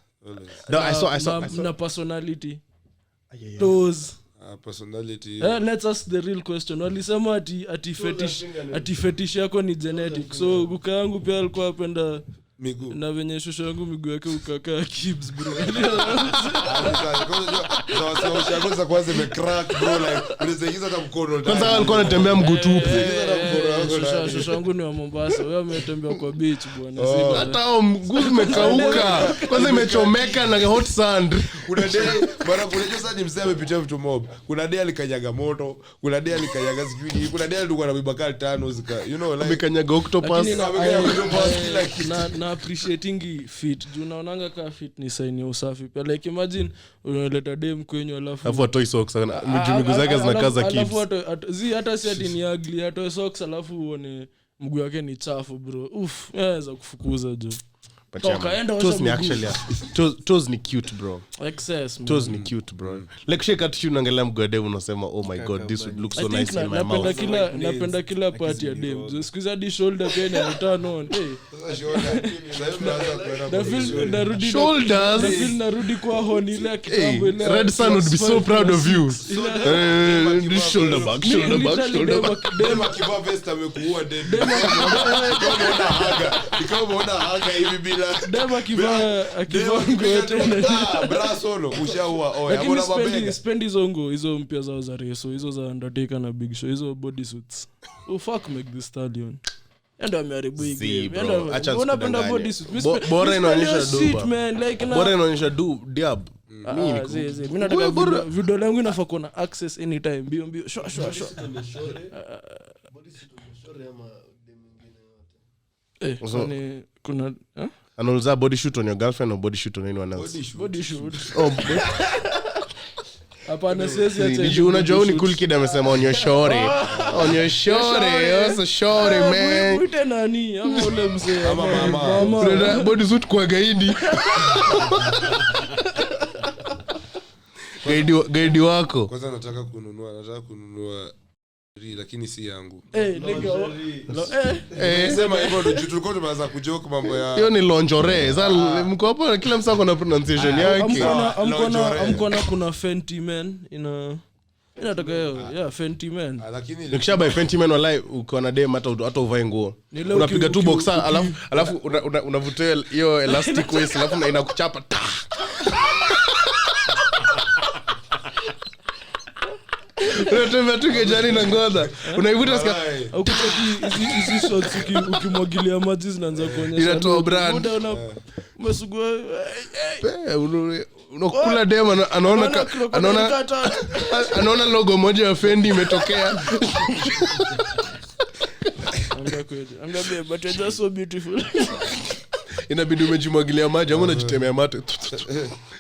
S2: no, I saw
S3: Na personality. Those.
S4: personality
S3: Let's ask the real question. Walisema ati fetish yako ni genetic. So kuka yangu pia alikuwa apenda
S4: miguu
S3: na venye shosho yangu miguu yake ukakaa kibs bro.
S4: kwanza kwanza imecrack bro like unaingiza hata mkono
S2: kwanza alikuwa anatembea mguu tupu
S3: Shosho yangu ni wa Mombasa. Wewe umetembea kwa beach bwana.
S2: hata mguu umekauka kwanza imechomeka na hot sand
S4: kuna day bwana kuna sasa ni mzee amepitia vitu mob kuna day alikanyaga moto kuna day alikanyaga sijui kuna day alikuwa na bibakali tano zika you know like
S2: amekanyaga octopus
S3: na appreciating fit juu naonanga ka fit ni sign ya usafi pia like imagine unaleta dem kwenye alafu
S2: atoy socks miguu zake zinakaza kids
S3: hata si ati ni ugly atoe socks alafu uone mguu wake ni chafu bro inaweza kufukuza jo
S2: But
S3: Toka,
S2: yeah,
S3: enda
S2: man, toes
S3: osha
S2: ni
S3: miguu.
S2: actually toes ni cute bro.
S3: Excess, man.
S2: Toes ni cute bro. Like shake tu unaangalia mgode unasema oh my god this would look so
S3: I think
S2: nice in my mouth.
S3: napenda kila part ya dem. Siku hizi hadi shoulder pia ina turn on. Hey.
S2: Shoulders.
S3: Narudi kwa honi ile ya kitambo ile.
S2: Red Sun would be so proud of you. This shoulder back.
S4: Dem akivaa vest amekuua dead. Umeona haga hivi bila.
S3: Dem akivaa nguo tena.
S4: Bra solo ushaua oya.
S3: Lakini
S4: Mbona mabega?
S3: spend hizo mpya zao za Reso, hizo za Undertaker na Big Show, hizo body suits. Oh fuck make this stallion. Endo ameharibu hii
S2: See,
S3: game.
S2: bro, acha
S3: Endo unapenda
S2: nisikudanganye.
S3: body suits.
S2: Bora inaonyesha duba.
S3: Man, like na
S2: Bora inaonyesha diab.
S3: mimi nataka video langu inafaa kuwa na access anytime. Bio shwa. Kwani kuna
S2: Anauliza body shoot on your girlfriend or body shoot on anyone else?
S3: body shoot.
S2: Oh,
S3: Hapana siwezi acha.
S2: unajua ni cool kid amesema on your shore. On your shore. Also shore man.
S3: Mwite nani? Ama ule mzee.
S4: Ama mama.
S2: Brother, body suit kwa gaidi. Gaidi wako.
S4: Kwanza nataka kununua lakini si yangu.
S3: Nigga.
S4: Sema hivyo ndio tulikuwa tumeanza kujoke mambo ya
S2: Hiyo ni lingerie. Sasa mko hapo kila msako na pronunciation yake.
S3: Amkona kuna Fenty Man inataka hiyo. Yeah, Fenty Man.
S4: lakini
S2: Nikisha buy Fenty Man walai uko na dem hata uvae nguo. Unapiga tu boxer alafu unavutia hiyo elastic waist alafu inakuchapa. Unatembea tu kejani na ngoda. Unaivuta sika.
S3: Ukitaki hizi shots ukimwagilia maji zinaanza kuonyesha.
S2: Inatoa brand.
S3: Umesugua.
S2: Unakula dem anaona logo moja ya Fendi imetokea.
S3: Angalia but you're just so beautiful.
S2: Inabidi umejimwagilia maji ama unajitemea mate.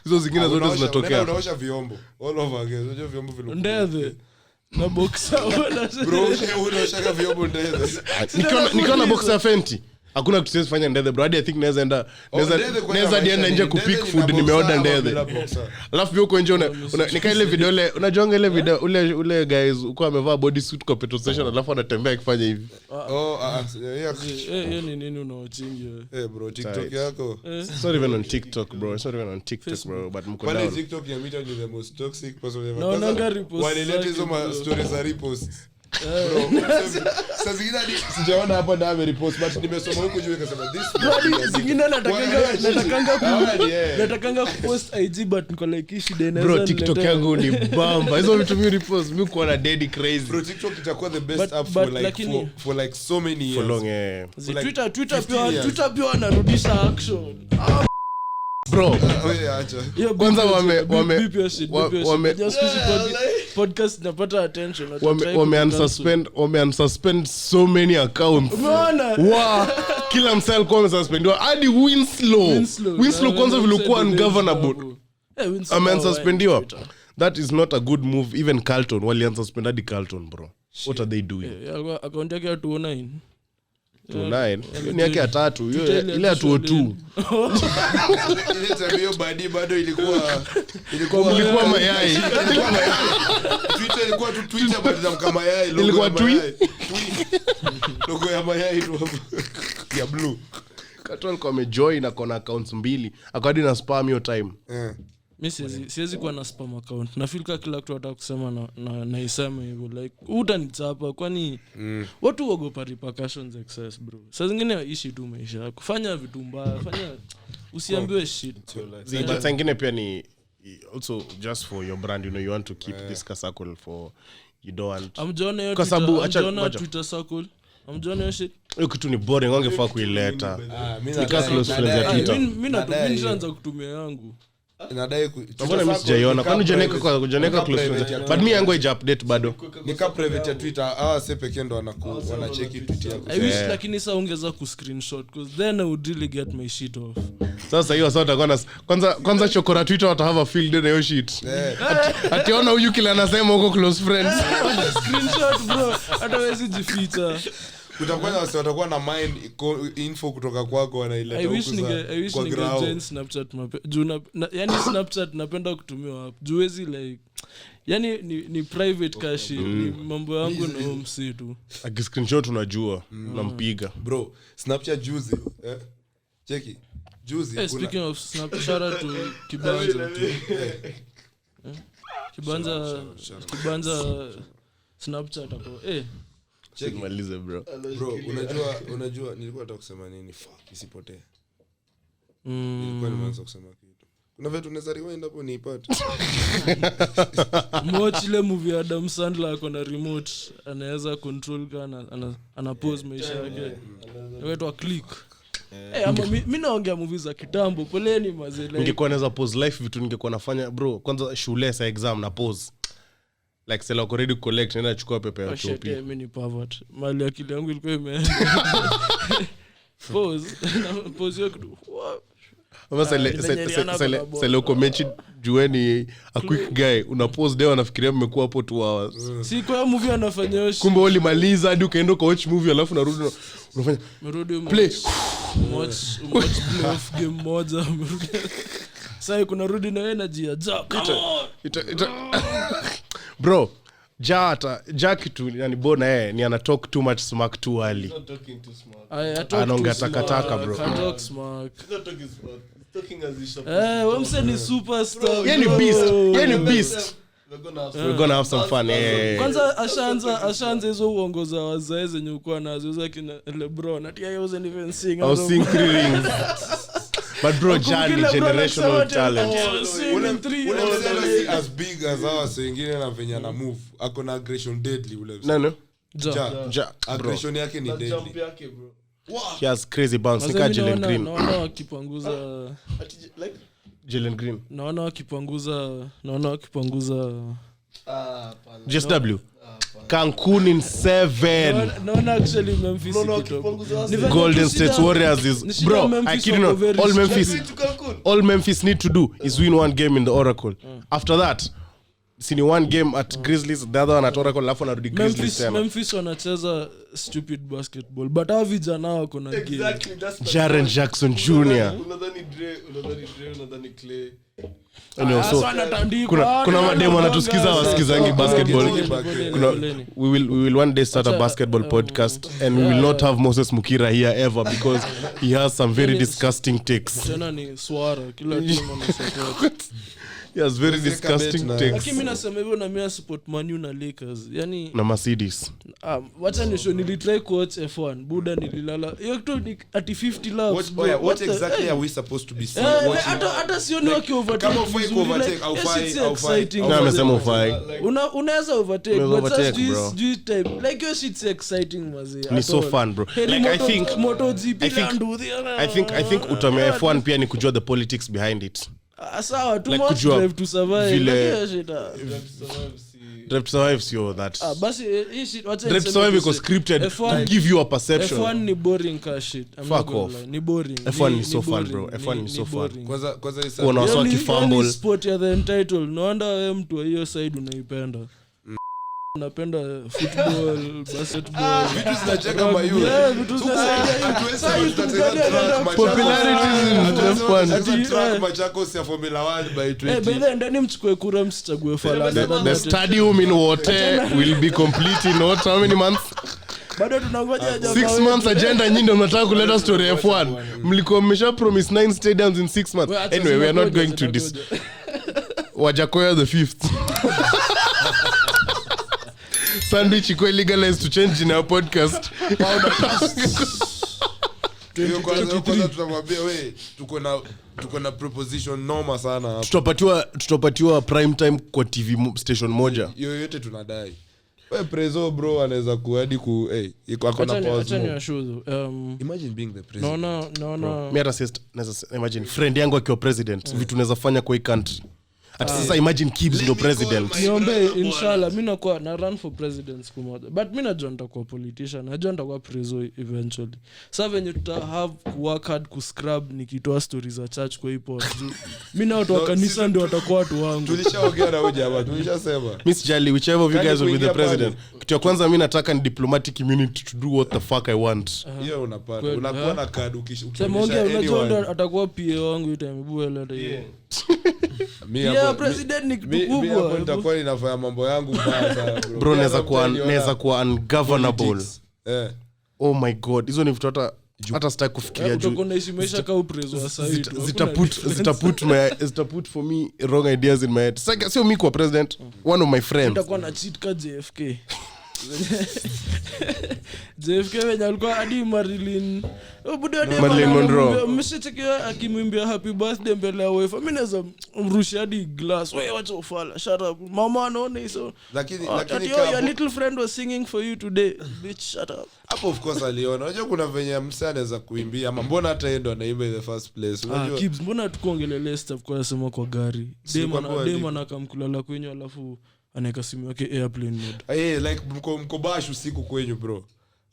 S2: Hizo zingine zote zinatokea.
S4: Unaosha vyombo all over again. Unajua vyombo vile.
S3: Ndethe na boxer wala.
S4: Bro, unaosha vyombo ndethe.
S2: Nikiwa na boxer ya Fenty hakuna kitu siwezi fanya ndethe bro. I think naweza enda nje kupick food nimeorder ndethe. Alafu pia uko nje nika ile video ile unajonga ile video ule guys uko amevaa body suit kwa petrol station alafu anatembea akifanya hivi.
S3: Hiyo ni nini unaochingia?
S4: Bro, TikTok yako.
S2: It's not even on TikTok bro. But mko
S4: Pale
S2: down.
S4: TikTok ya Mita ni the most toxic person ever.
S3: No, nanga repost.
S4: Walileta hizo ma stories za repost. Bro, sasa zingine sijaona hapa na ame repost but nimesoma huko juu nikasema this
S3: zingine natakanga kupost IG but niko like ishi dena.
S2: Bro, TikTok yangu ni bamba. Hizo vitu mimi repost mimi kuwa na daddy crazy.
S4: Bro, TikTok itakuwa the best app for like so many years.
S2: For long
S3: Twitter pia wanarudisha action.
S2: bro. Kwanza
S3: podcast napata attention.
S2: Wame unsuspend so many accounts. Wow. Kila msee alikuwa amesuspendiwa hadi Winslow kwanza vilikuwa ungovernable. Amesuspendiwa. That is not a good move. Even Carlton wali unsuspend hadi Carlton bro. What are they doing?
S3: Account yake ya 209
S2: ni yake ya 3 ile ya 202
S4: ile tabio bado ilikuwa
S2: mayai.
S4: Twitter ilikuwa tu Twitter but kama mayai
S2: ilikuwa
S4: logo ya mayai tu hapo ya blue.
S2: Katol kwa mejoin na kona accounts 2 akadi na spam hiyo time.
S3: Mimi siwezi kuwa na spam account. Na feel kila kitu hata kusema na isema hivyo like utanichapa kwani watu wagopa repercussions excess bro. Saa zingine ishi tu maisha. Kufanya vitu mbaya, fanya usiambiwe shit.
S2: But zingine pia ni also just for your brand, you know, you want to keep this circle for you don't want.
S3: Amjone yote.
S2: Kwa sababu
S3: acha Twitter circle. Amjone yote shit.
S2: Hiyo kitu ni boring, wangefaa kuileta. Nika close friends ya Twitter.
S3: Mimi naanza kutumia yangu.
S4: Inadai
S2: mbona mimi sijaiona kwani Janeka close friends but me yangu ija update bado
S4: nika private ya Twitter sasa pekee ndo wanacheki tweet yako.
S3: I wish lakini sasa ungeza ku screenshot because then I would really get my shit off.
S2: Sasa hiyo sasa kwanza chokora Twitter wata have a field na hiyo shit ationa huyu kila anasema huko close friends
S3: Screenshot bro hata wezi jificha
S4: kutakuwa na wasi watakuwa na mind info kutoka kwako wanaileta
S3: I wish
S4: huku kwa
S3: ninge
S4: ground.
S3: join Snapchat juu yani Snapchat napenda kutumia hapo juu wezi like yani ni private cash ni mambo yangu na msi tu
S2: akiscreenshot unajua nampiga
S4: bro Snapchat juzi cheki juzi
S3: speaking of Snapchat shout out to Kibanza tu Kibanza Snapchat hapo
S4: cheki
S2: malize bro
S4: unajua nilikuwa nataka kusema nini fuck isipotee nilikuwa nimeanza kusema kitu kuna vitu tunaweza rewind hapo niipate
S3: watch ile movie Adam Sandler ako na remote anaweza control kana ana pause maisha yake inaitwa click ama mimi naongea movies za kitambo poleni mazele
S2: ningekuwa naweza pause life vitu ningekuwa nafanya bro kwanza shule sa exam na pause like sela uko ready collect nenda chukua pepe ya chopi
S3: mimi ni pervert mali akili yangu ilikuwa imeenda pause yo kitu sele uko mechi jueni a quick guy una pause day wanafikiria mmekuwa hapo 2 hours si kwa movie anafanya
S2: kumbe ulimaliza hadi ukaenda kwa watch movie alafu narudi unafanya play
S3: watch off game moja sasa kuna rudi na energy ya
S2: bro ja kitu yani bona ni ana talk too much smack too early
S5: not talking too smart.
S2: Anaongea takataka bro
S3: talk smack
S5: He's not talking smart. He's talking as he should.
S3: wamse ni superstar
S2: yani beast we're gonna have some fun
S3: kwanza ashaanza hizo uongoza wazae zenye ukuwa nazo za kina LeBron ati I wasn't even seeing
S2: I was seeing 3 rings but bro Jani generational talent
S4: ule as big as ours wengine na venye na move ako na aggression deadly ule
S2: no
S3: Ja
S4: aggression yake ni deadly
S5: Jump yake bro.
S2: he has crazy bounce nika Jalen Green
S3: naona wakipanguza
S5: Like
S2: Jalen Green
S3: naona wakipanguza
S2: JSW Cancun in 7
S3: naona actually Memphis
S2: Golden State Warriors is bro I kid not all Memphis need to do is win 1 game in the Oracle after that sini 1 game at Grizzlies the other one at Oracle alafu narudi Grizzlies tena
S3: Memphis wanacheza stupid basketball but hao vijana wako na game
S5: exactly that's
S2: Jaren Jackson Jr.
S5: unadhani Dre unadhani Clay
S2: anyway, so kuna mademo anatusikiza wasikizangi basketball kuna we will one day start a basketball podcast and we will not have Moses Mukira here ever because he has some very disgusting takes
S3: tena ni swara kila timu anasupport
S2: he has very disgusting takes
S3: lakini mimi nasema hivyo na mimi support Man U na Lakers yani
S2: na Mercedes
S3: wacha nisho nilitry coach F1 buda nililala hiyo kitu ni ati 50 laps
S4: what exactly are we supposed to be seeing
S3: hata sioni waki overtake
S4: kama ufai ku overtake au fight
S2: na amesema ufai
S3: unaweza overtake but
S2: overtake, bro.
S3: just do time like your shit's exciting mazee
S2: ni so fun bro like I think utamea F1 pia ni kujua the politics behind it
S3: sawa tu
S2: Like
S3: much
S2: kujua
S3: drive to survive
S2: vile-
S3: Lakini shida
S2: Drive to Survive sio that
S3: basi hii shit wacha
S2: Drive to
S3: niseme
S2: Survive
S3: tu
S2: iko scripted
S3: F1
S2: to give you a perception
S3: F1 ni boring ka shit I'm not
S2: Fuck
S3: gonna
S2: off.
S3: lie. Ni boring
S2: F1 ni so
S3: boring.
S2: fun, bro. F1 ni so fun.
S3: boring.
S4: kwanza hii
S2: Kuna wasi
S3: Yaani-
S2: wakifumble.
S3: yaani sport ya the entitled naona wewe mtu wa hiyo side unaipenda unapenda football basketball
S4: zinacheka mayu
S3: yeah vitu
S4: track Machakos ya Formula 1 by 20
S3: by the ndani mchukue kura msichague Falana
S2: The stadium in Wote will be complete in what how many months?
S3: bado tunangoja jamaa
S2: 6 months agenda nyinyi ndio mnataka kuleta story ya F1. Mlikuwa mmesha promise 9 stadiums in 6 months. Anyway, we are not going to this. Wajakoya the 5th. Sandwich iko legalized to change in our podcast.
S4: hiyo kwanza tunamwambia we tuko na proposition noma sana hapa
S2: Tutapatiwa prime time kwa TV station moja.
S4: yoyote tunadai we prezo bro anaweza kuadi ku iko akona
S3: acha
S4: pause
S3: ni ashuzu
S4: imagine being the president
S3: naona
S2: Mimi hata naweza imagine friend yangu akiwa president vitu naweza fanya kwa hii country. Ati sasa imagine Kibz ndo president.
S3: Niombe inshallah mimi nakuwa na run for president siku moja. But mimi najua nitakuwa politician. Najua nitakuwa preso eventually. Sasa venye tuta have work hard ku scrub nikitoa stories za church kwa hip hop. Mimi na watu wa kanisa ndio watakuwa watu wangu.
S4: Tulishaongea na hoja hapa, tulishasema.
S2: Miss Jali, whichever of you guys will be the president. Kitu ya kwanza mimi nataka ni diplomatic immunity to do what the fuck I want.
S4: Hiyo unapata. Unakuwa na card
S3: Sema ongea unajua atakuwa PA wangu time bwela hiyo.
S4: Mimi
S3: president ni kitu kubwa.
S4: Mimi hapo nitakuwa ninafanya mambo yangu mbaya sana bro.
S2: Bro, naweza kuwa ungovernable. Oh my god, hizo ni vitu hata sitaki kufikiria juu.
S3: Utakuwa unaisimamisha kama preso wa sasa hivi.
S2: Zitaput for me wrong ideas in my head. Sio mimi kwa president, one of my friends.
S3: Utakuwa na cheat ka JFK. JFK wenye alikuwa hadi Marilyn
S2: Monroe
S3: mshichekia akimwimbia happy birthday mbele ya wife. Mimi naweza mrushia hadi glass. Wewe wacha ufala, shut up. Mama anaona hizo.
S4: Lakini
S3: your little friend was singing for you today. Bitch, shut up.
S4: Hapo of course aliona. Unajua kuna venye msanii anaweza kuimbia ama mbona hata yeye ndo anaimba in the first place. Unajua
S3: Kibz, mbona tukuongelelea stuff kwa sema kwa gari. Dema akamkulala kwenye alafu anaweka simu yake airplane mode.
S4: Like mko bash usiku kwenyu bro.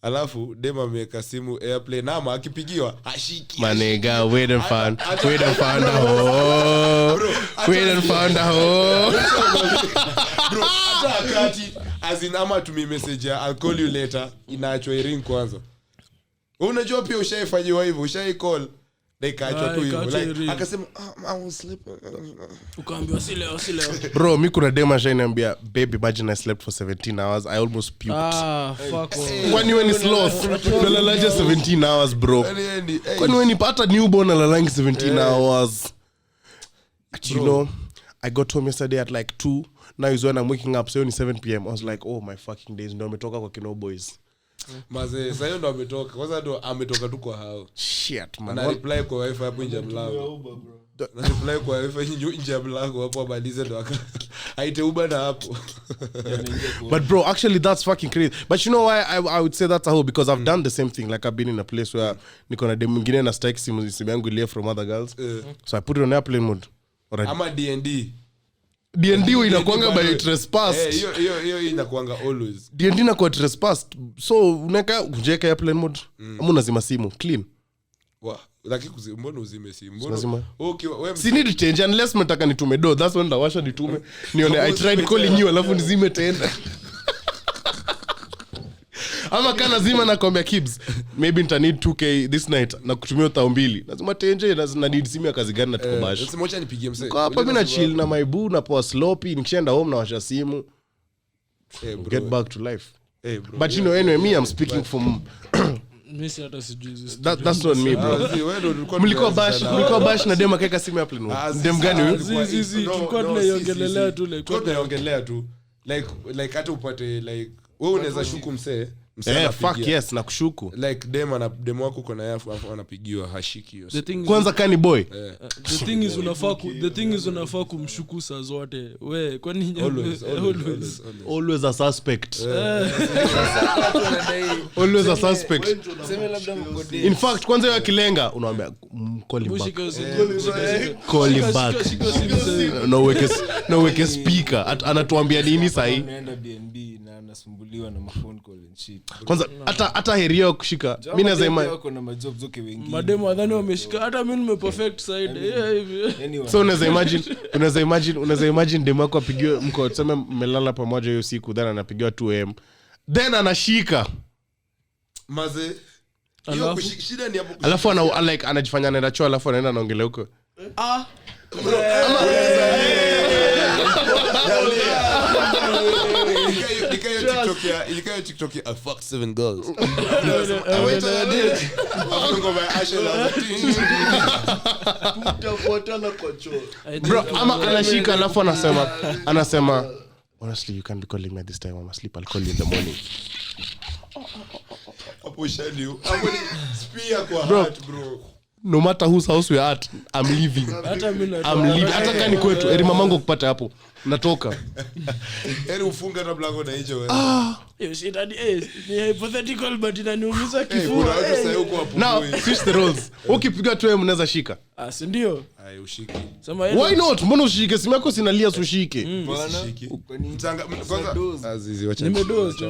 S4: Alafu dema ameweka simu airplane ama akipigiwa hashiki.
S2: Manega, we don't find a hole. We don't find a hole.
S4: Bro, hata akati as in ama tumi message ya I'll call you later inaachwa ring kwanza. Unajua pia ushaifanyiwa hivyo, ushai call kaachwa tu hivyo like akasema I will sleep.
S3: Ukaambiwa si leo.
S2: Bro, mimi kuna dema shaniambia baby imagine I slept for 17 hours. I almost puked.
S3: Fuck.
S2: When you is lost. Nalala 17 hours bro. When you pata newborn nalalangi 17 hours. You know, I got home yesterday at like 2. Now is when I'm waking up, so only 7 p.m. I was like, oh my fucking days, ndo ametoka kwa Kino Boys.
S4: Maze, sasa ndo ametoka. Kwanza ndo ametoka tu kwa hao.
S2: Shit man.
S4: Na reply kwa wifi hapo nje mlango. Na reply kwa wifi nje mlango hapo abalize ndo aite Uber na hapo.
S2: But bro, actually that's fucking crazy. But you know why I would say that's a whole, because I've done the same thing. Like I've been in a place where niko na dem mwingine na strike simu yangu ile from other girls. So I put it on airplane mode.
S4: Ama D&D
S2: inakuanga by trespass.
S4: Hiyo inakuanga always.
S2: D&D inakuwa trespass. So unaweka kujeka airplane mode. Ama unazima simu clean.
S4: Lakini mbona uzime simu?
S2: Mbona?
S4: Okay, wewe
S2: si need to change unless mtaka nitume do. That's when ndawasha nitume. Nione I tried calling you alafu nizime tena. Ama kana zima na kwambia Kibz, maybe nita need 2k this night na kutumia 2,000. Lazima tenje na need simu ya kazi gani na tuko bash.
S4: Sasa moja nipigie msee.
S2: Kwa hapa mimi na chill na my boo na poa sloppy, nikishaenda home na washa simu. Get back to life. But you know anyway me I'm speaking from
S3: Mimi hata sijui
S2: that's not me bro. Mlikuwa bash na dema keka simu ya plane. Dem gani huyo?
S3: Tulikuwa tunaiongelelea tu
S4: like hata upate like wewe unaweza shuku msee
S2: fuck yes na kushuku
S4: like dem wako uko na yafu anapigiwa hashiki hiyo
S2: kwanza kani boy.
S3: The thing is unafaa kumshuku saa zote we kwani
S2: always a suspect. Always a suspect. In fact kwanza yeye akilenga unaambia call him back. Call him back. No weke speaker anatuambia nini sahi
S6: naenda BNB na anasumbuliwa na phone call and shit.
S2: Kwanza hata herio kushika mimi naweza imagine
S6: wako na majob zote wengine
S3: mademo adhani wameshika hata mimi nime perfect side hivi.
S2: So unaweza imagine demo yako apigiwe mko tuseme mmelala pamoja hiyo siku then anapigiwa 2am then anashika
S4: maze hiyo shida ni hapo
S2: alafu like anajifanya anaenda choo alafu anaenda anaongelea huko
S4: Nikayo TikTok I fucked 7 girls. I went on it. I'm going by Asha.
S5: Utafuatana kwa choo.
S2: Bro, ama anashika alafu anasema honestly you can't be calling me at this time. I'm asleep. I'll call you in the morning.
S4: Hapo shadi. Hapo ni spear kwa heart bro.
S2: No matter whose house we are at, I'm leaving. I'm leaving. Hata kani kwetu, eri mamangu kupata hapo. natoka.
S4: Yaani ufunga na mlango na hicho wewe.
S3: Hiyo shit hadi ni hypothetical but inaniumiza
S4: Kuna
S3: kifua.
S4: watu sasa huko hapo.
S2: Now switch the roles. Ukipiga tu mnaweza shika.
S3: Si ndio?
S4: Ai ushiki.
S3: Sema
S2: Why not? Mbona ushike? Simu yako sinalia ushike.
S4: Ushiki. Kwanza Azizi wacha.
S3: Nimedoze.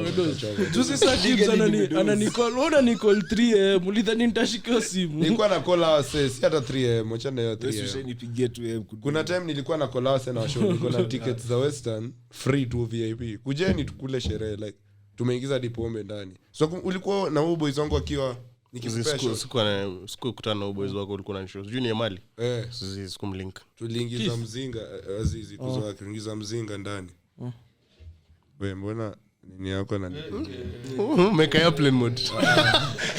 S3: Juzi saa Gibbs ananicall 3 mulidhani nitashika simu.
S4: Nilikuwa na call hours si hata 3 acha na hiyo 3.
S6: Usinipigie tu
S4: Kuna time nilikuwa na call hours na show niko na tickets za Western free to VIP. Kujeni tukule sherehe like tumeingiza dipombe ndani. So ulikuwa na huyo boys wangu akiwa
S2: Sikukutana na boys wako ulikuwa na show. Sijui ni Emali. Sikumlink.
S4: Tuliingiza mzinga Azizi kuzoa kuingiza mzinga ndani. Wewe mbona nini yako na
S2: Make airplane mode.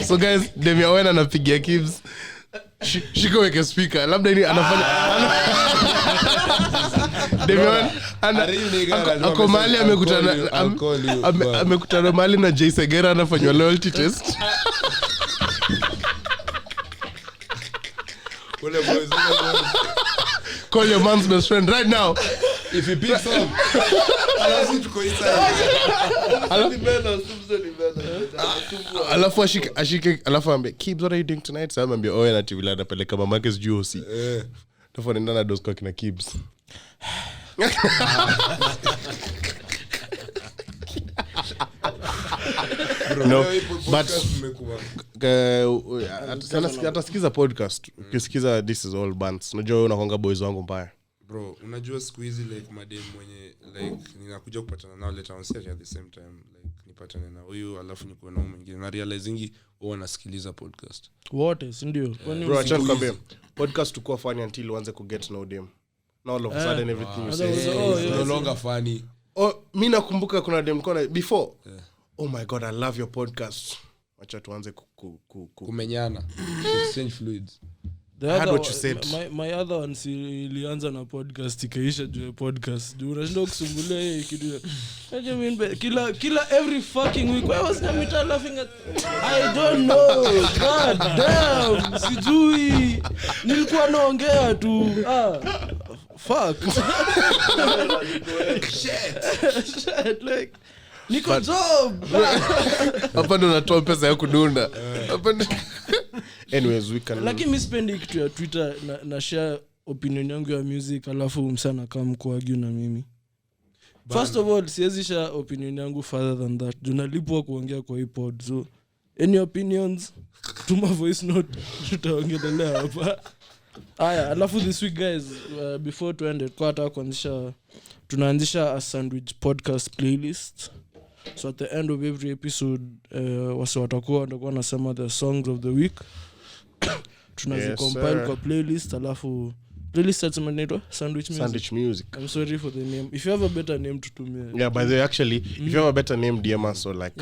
S2: So guys, Demia Wena anapigia Kibs. Shiko weke speaker. Labda ni anafanya Demia Wena ako mahali amekutana mahali na Jay Segera anafanywa loyalty test. Call your man's best friend right now.
S4: If he picks up, alafu tuko inside.
S2: Alafu ashike alafu ambe Kibs, what are you doing tonight? Sasa ambe na TV anapeleka mamake sijui OC. Alafu nenda na dosko kina Kibs. No, but atasikiza podcast. Ukisikiza this is all bands. Unajua wewe unakonga boys wangu mbaya.
S4: Bro, unajua siku hizi like madem mwenye like ninakuja kupatana nao later on set at the same time like nipatane na huyu alafu niko na mwingine na realizing wao wanasikiliza podcast.
S3: Wote, si ndio?
S2: Bro, acha nikwambie. Podcast tukua funny until uanze ku get know them. Now all of a sudden everything you say
S4: It's no longer funny.
S2: Mimi nakumbuka kuna dem kona before. Oh my god, I love your podcast. Acha tuanze
S4: kumenyana. Exchange fluids.
S3: I heard what you said. My other one ilianza na podcast ikaisha juu ya podcast. Juu unashinda kusumbulia yeye kitu. Kila every fucking week why was Namita laughing at I don't know. God damn. Sijui. Nilikuwa naongea tu. Fuck. Shit. Like niko job.
S2: Hapa ndo natoa pesa ya kudunda. Anyways, we can.
S3: Lakini mimi sipendi kitu ya Twitter na share opinion yangu ya music alafu msana kama kuargue na mimi. First of all, siwezi share opinion yangu further than that. Junalipwa kuongea kwa hii pod. So any opinions tuma voice note tutaongelea hapa. Aya, alafu this week guys, before to end it, kwa nataka tunaanzisha a sandwich podcast playlist. So at the end of every episode wasi watakuwa nasema the songs of the week. Tunazicompile kwa playlist alafu playlist atsema inaitwa Sandwich Music. I'm sorry for the name. If you have a better name tutumie.
S2: Yeah, by the way, actually, if you have a better name, DM us or like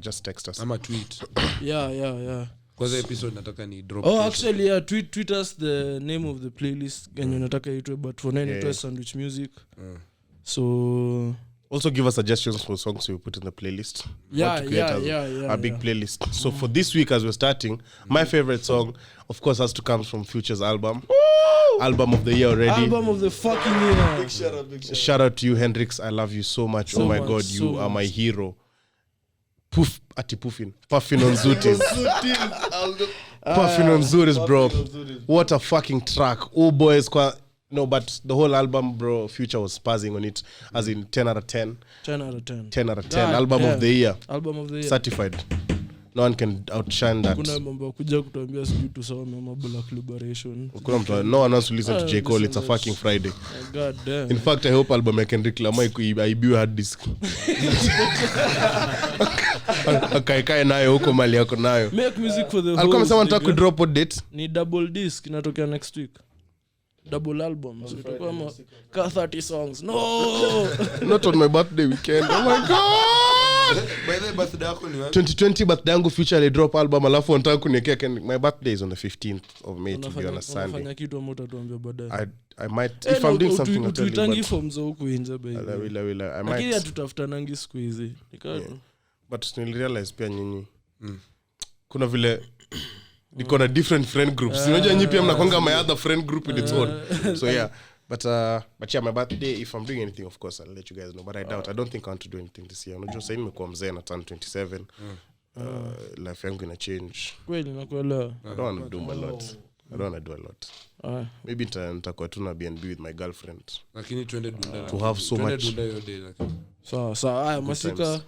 S2: just text us.
S4: Ama tweet.
S3: Yeah.
S4: Kwanza episode nataka ni drop.
S3: Actually, tweet us the name of the playlist and nataka itwe, but for now itwe Sandwich Music. So
S2: also give us suggestions for songs we put in the playlist. A big playlist. So for this week as we're starting, my favorite song of course has to come from Future's album. Album of the year already.
S3: Album of the fucking year.
S5: Big
S2: shout out to you, Hendrix. I love you so much. Oh my god, you are my hero. Puffin on Zutis. Puffin on Zutis, bro. What a fucking track. Oh boys, no, but the whole album, bro, Future was spazzing on it as in 10 out of 10.
S3: 10 out of 10.
S2: 10 out of 10. Album of the year.
S3: Album of the year.
S2: Certified. No one can outshine that.
S3: Kuna mambo kuja kutuambia sijui tusome Black Liberation.
S2: No one wants to listen to J. Cole. It's a fucking Friday.
S3: God damn.
S2: In fact, I hope album ya Kendrick Lamar aibiwe hard disk. Akaikae nayo huko mali yako nayo.
S3: Make music for the whole.
S2: Alikuwa amesema nataka ku drop what date?
S3: Ni double disc inatokea next week. Double album. So tutakuwa ka 30 songs. No.
S2: Not on my birthday weekend. Oh my god.
S4: By the birthday yako ni wapi?
S2: 2020 birthday yangu Future ali drop album alafu nataka kuniwekea my birthday is on the 15th of May to be on a Sunday.
S3: Unafanya kitu ambayo utatuambia baadaye.
S2: I might if I'm doing something
S3: I'll tell you. Tutangi forms huko nje baby.
S2: I might.
S3: Lakini hatutafutanangi siku hizi.
S2: But nili realize pia nyinyi. Kuna vile niko na different friend groups. Unajua nyinyi pia mnakonga my other friend group in its own. So yeah, But yeah, my birthday, if I'm doing anything, of course, I'll let you guys know. But I doubt. I don't think I want to do anything this year. I'm just saying, nimekuwa mzee na turn 27. Life yangu ina change.
S3: Kweli nakuelewa.
S2: I don't want to do a lot. Maybe nitakuwa tu na BNB with my girlfriend.
S4: Lakini twende dunda.
S2: To have so much.
S4: Dunda hiyo day lakini.
S3: Sawa. Haya masika.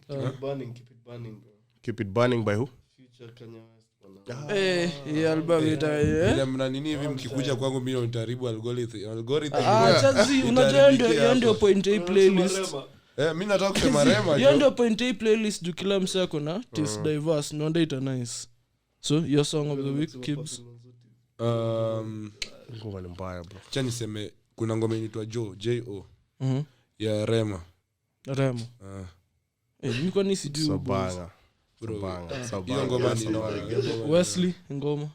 S5: Keep it burning, bro.
S2: Keep it burning by who?
S5: Future Kanye West.
S3: Hii album ita
S4: Ile mna nini hivi mkikuja kwangu mimi nitaharibu algorithm.
S3: chazi unajua ndio point A playlist.
S4: Mimi nataka kusema Rema.
S3: Hiyo ndio point A playlist juu kila msee ako na taste diverse, no ita nice. So your song of the week, Kibs.
S2: Ngoma ni mbaya bro.
S4: Acha niseme kuna ngoma inaitwa Jo ya Rema.
S3: Mimi kwa nini sijui
S2: Sabanga.
S4: Hiyo ngoma ni
S3: Wesley ngoma.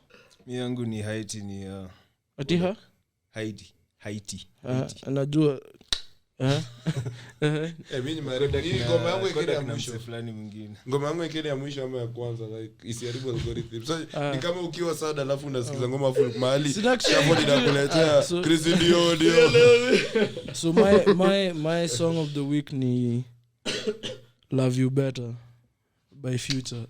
S6: Mimi yangu ni Haiti ni
S3: Atiha?
S6: Haiti.
S3: Anajua
S4: mimi ni mareda. Hii ngoma yangu ikenda ya mwisho.
S6: Fulani mwingine.
S4: Ngoma yangu ikenda ya mwisho ama ya kwanza like isiharibu algorithm. So ni kama ukiwa sad alafu unasikiza ngoma afu mahali hapo ninakuletea Chris ndio.
S3: So my song of the week ni Love You Better by Future.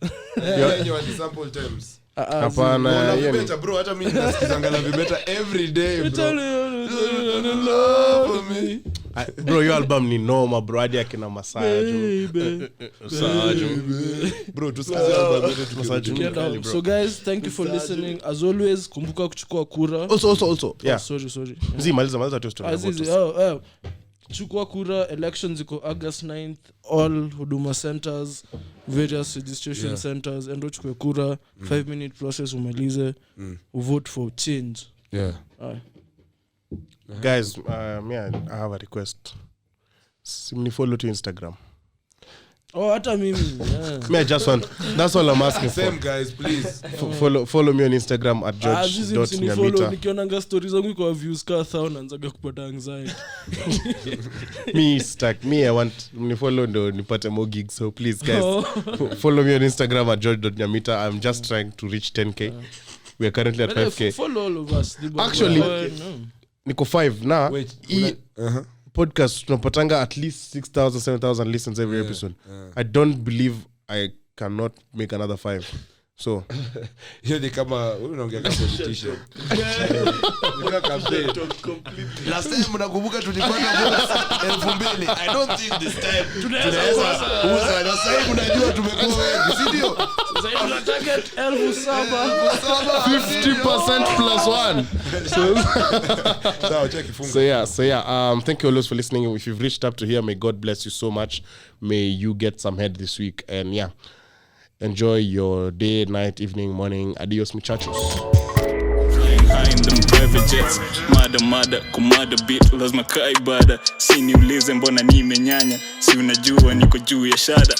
S4: You are sample terms.
S2: Hapana,
S4: Love You Better bro, hata mimi nasikiza Love You Better every day bro. Love me.
S2: Bro, your album ni noma bro, hadi akina Masajo.
S4: Bro, tusikize album yetu
S2: Masajo.
S3: So guys, thank you for listening. As always, kumbuka kuchukua kura.
S2: Also. Yeah.
S3: Sorry.
S2: Maliza tu story.
S3: Chukua kura. Elections iko August 9th. All Huduma centers, various registration centers, and uchukue kura. 5-minute process umalize. Vote for change.
S4: Yeah.
S2: Guys, I have a request. Simni follow to Instagram.
S3: Hata mimi.
S2: Me, I just want. That's all I'm asking for.
S4: Same guys, please.
S2: Follow me on Instagram at george.nyamita.
S3: Nikionanga stories zangu kwa views ka 1000 naanza kupata anxiety.
S2: I want me follow ndo nipate more gigs. So please guys, follow me on Instagram at george.nyamita. I'm just trying to reach 10k. We are currently at 5k.
S3: Follow all of us.
S2: Actually, niko 5 na podcast tunapatanga at least 6,000 7,000 listens every episode. I don't believe I cannot make another 5. So
S4: hiyo ni kama unaongea kama politician. Nika campaign. Last time mnakumbuka tulipata votes 2000. I don't think this time tunaweza kuuza. Na sasa unajua tumekuwa wengi, si ndio?
S3: Sasa tuna target
S2: 50% plus 1.
S4: Sawa, check kifungo.
S2: So yeah, thank you always for listening. If you've reached up to here, may God bless you so much. May you get some head this week, and yeah, enjoy your day, night, evening, morning. Adios, muchachos.
S1: Flying high in them private jets. Mada kumada beat lazima kaibada. Si niulize mbona nimenyanya. Si unajua niko juu ya shada.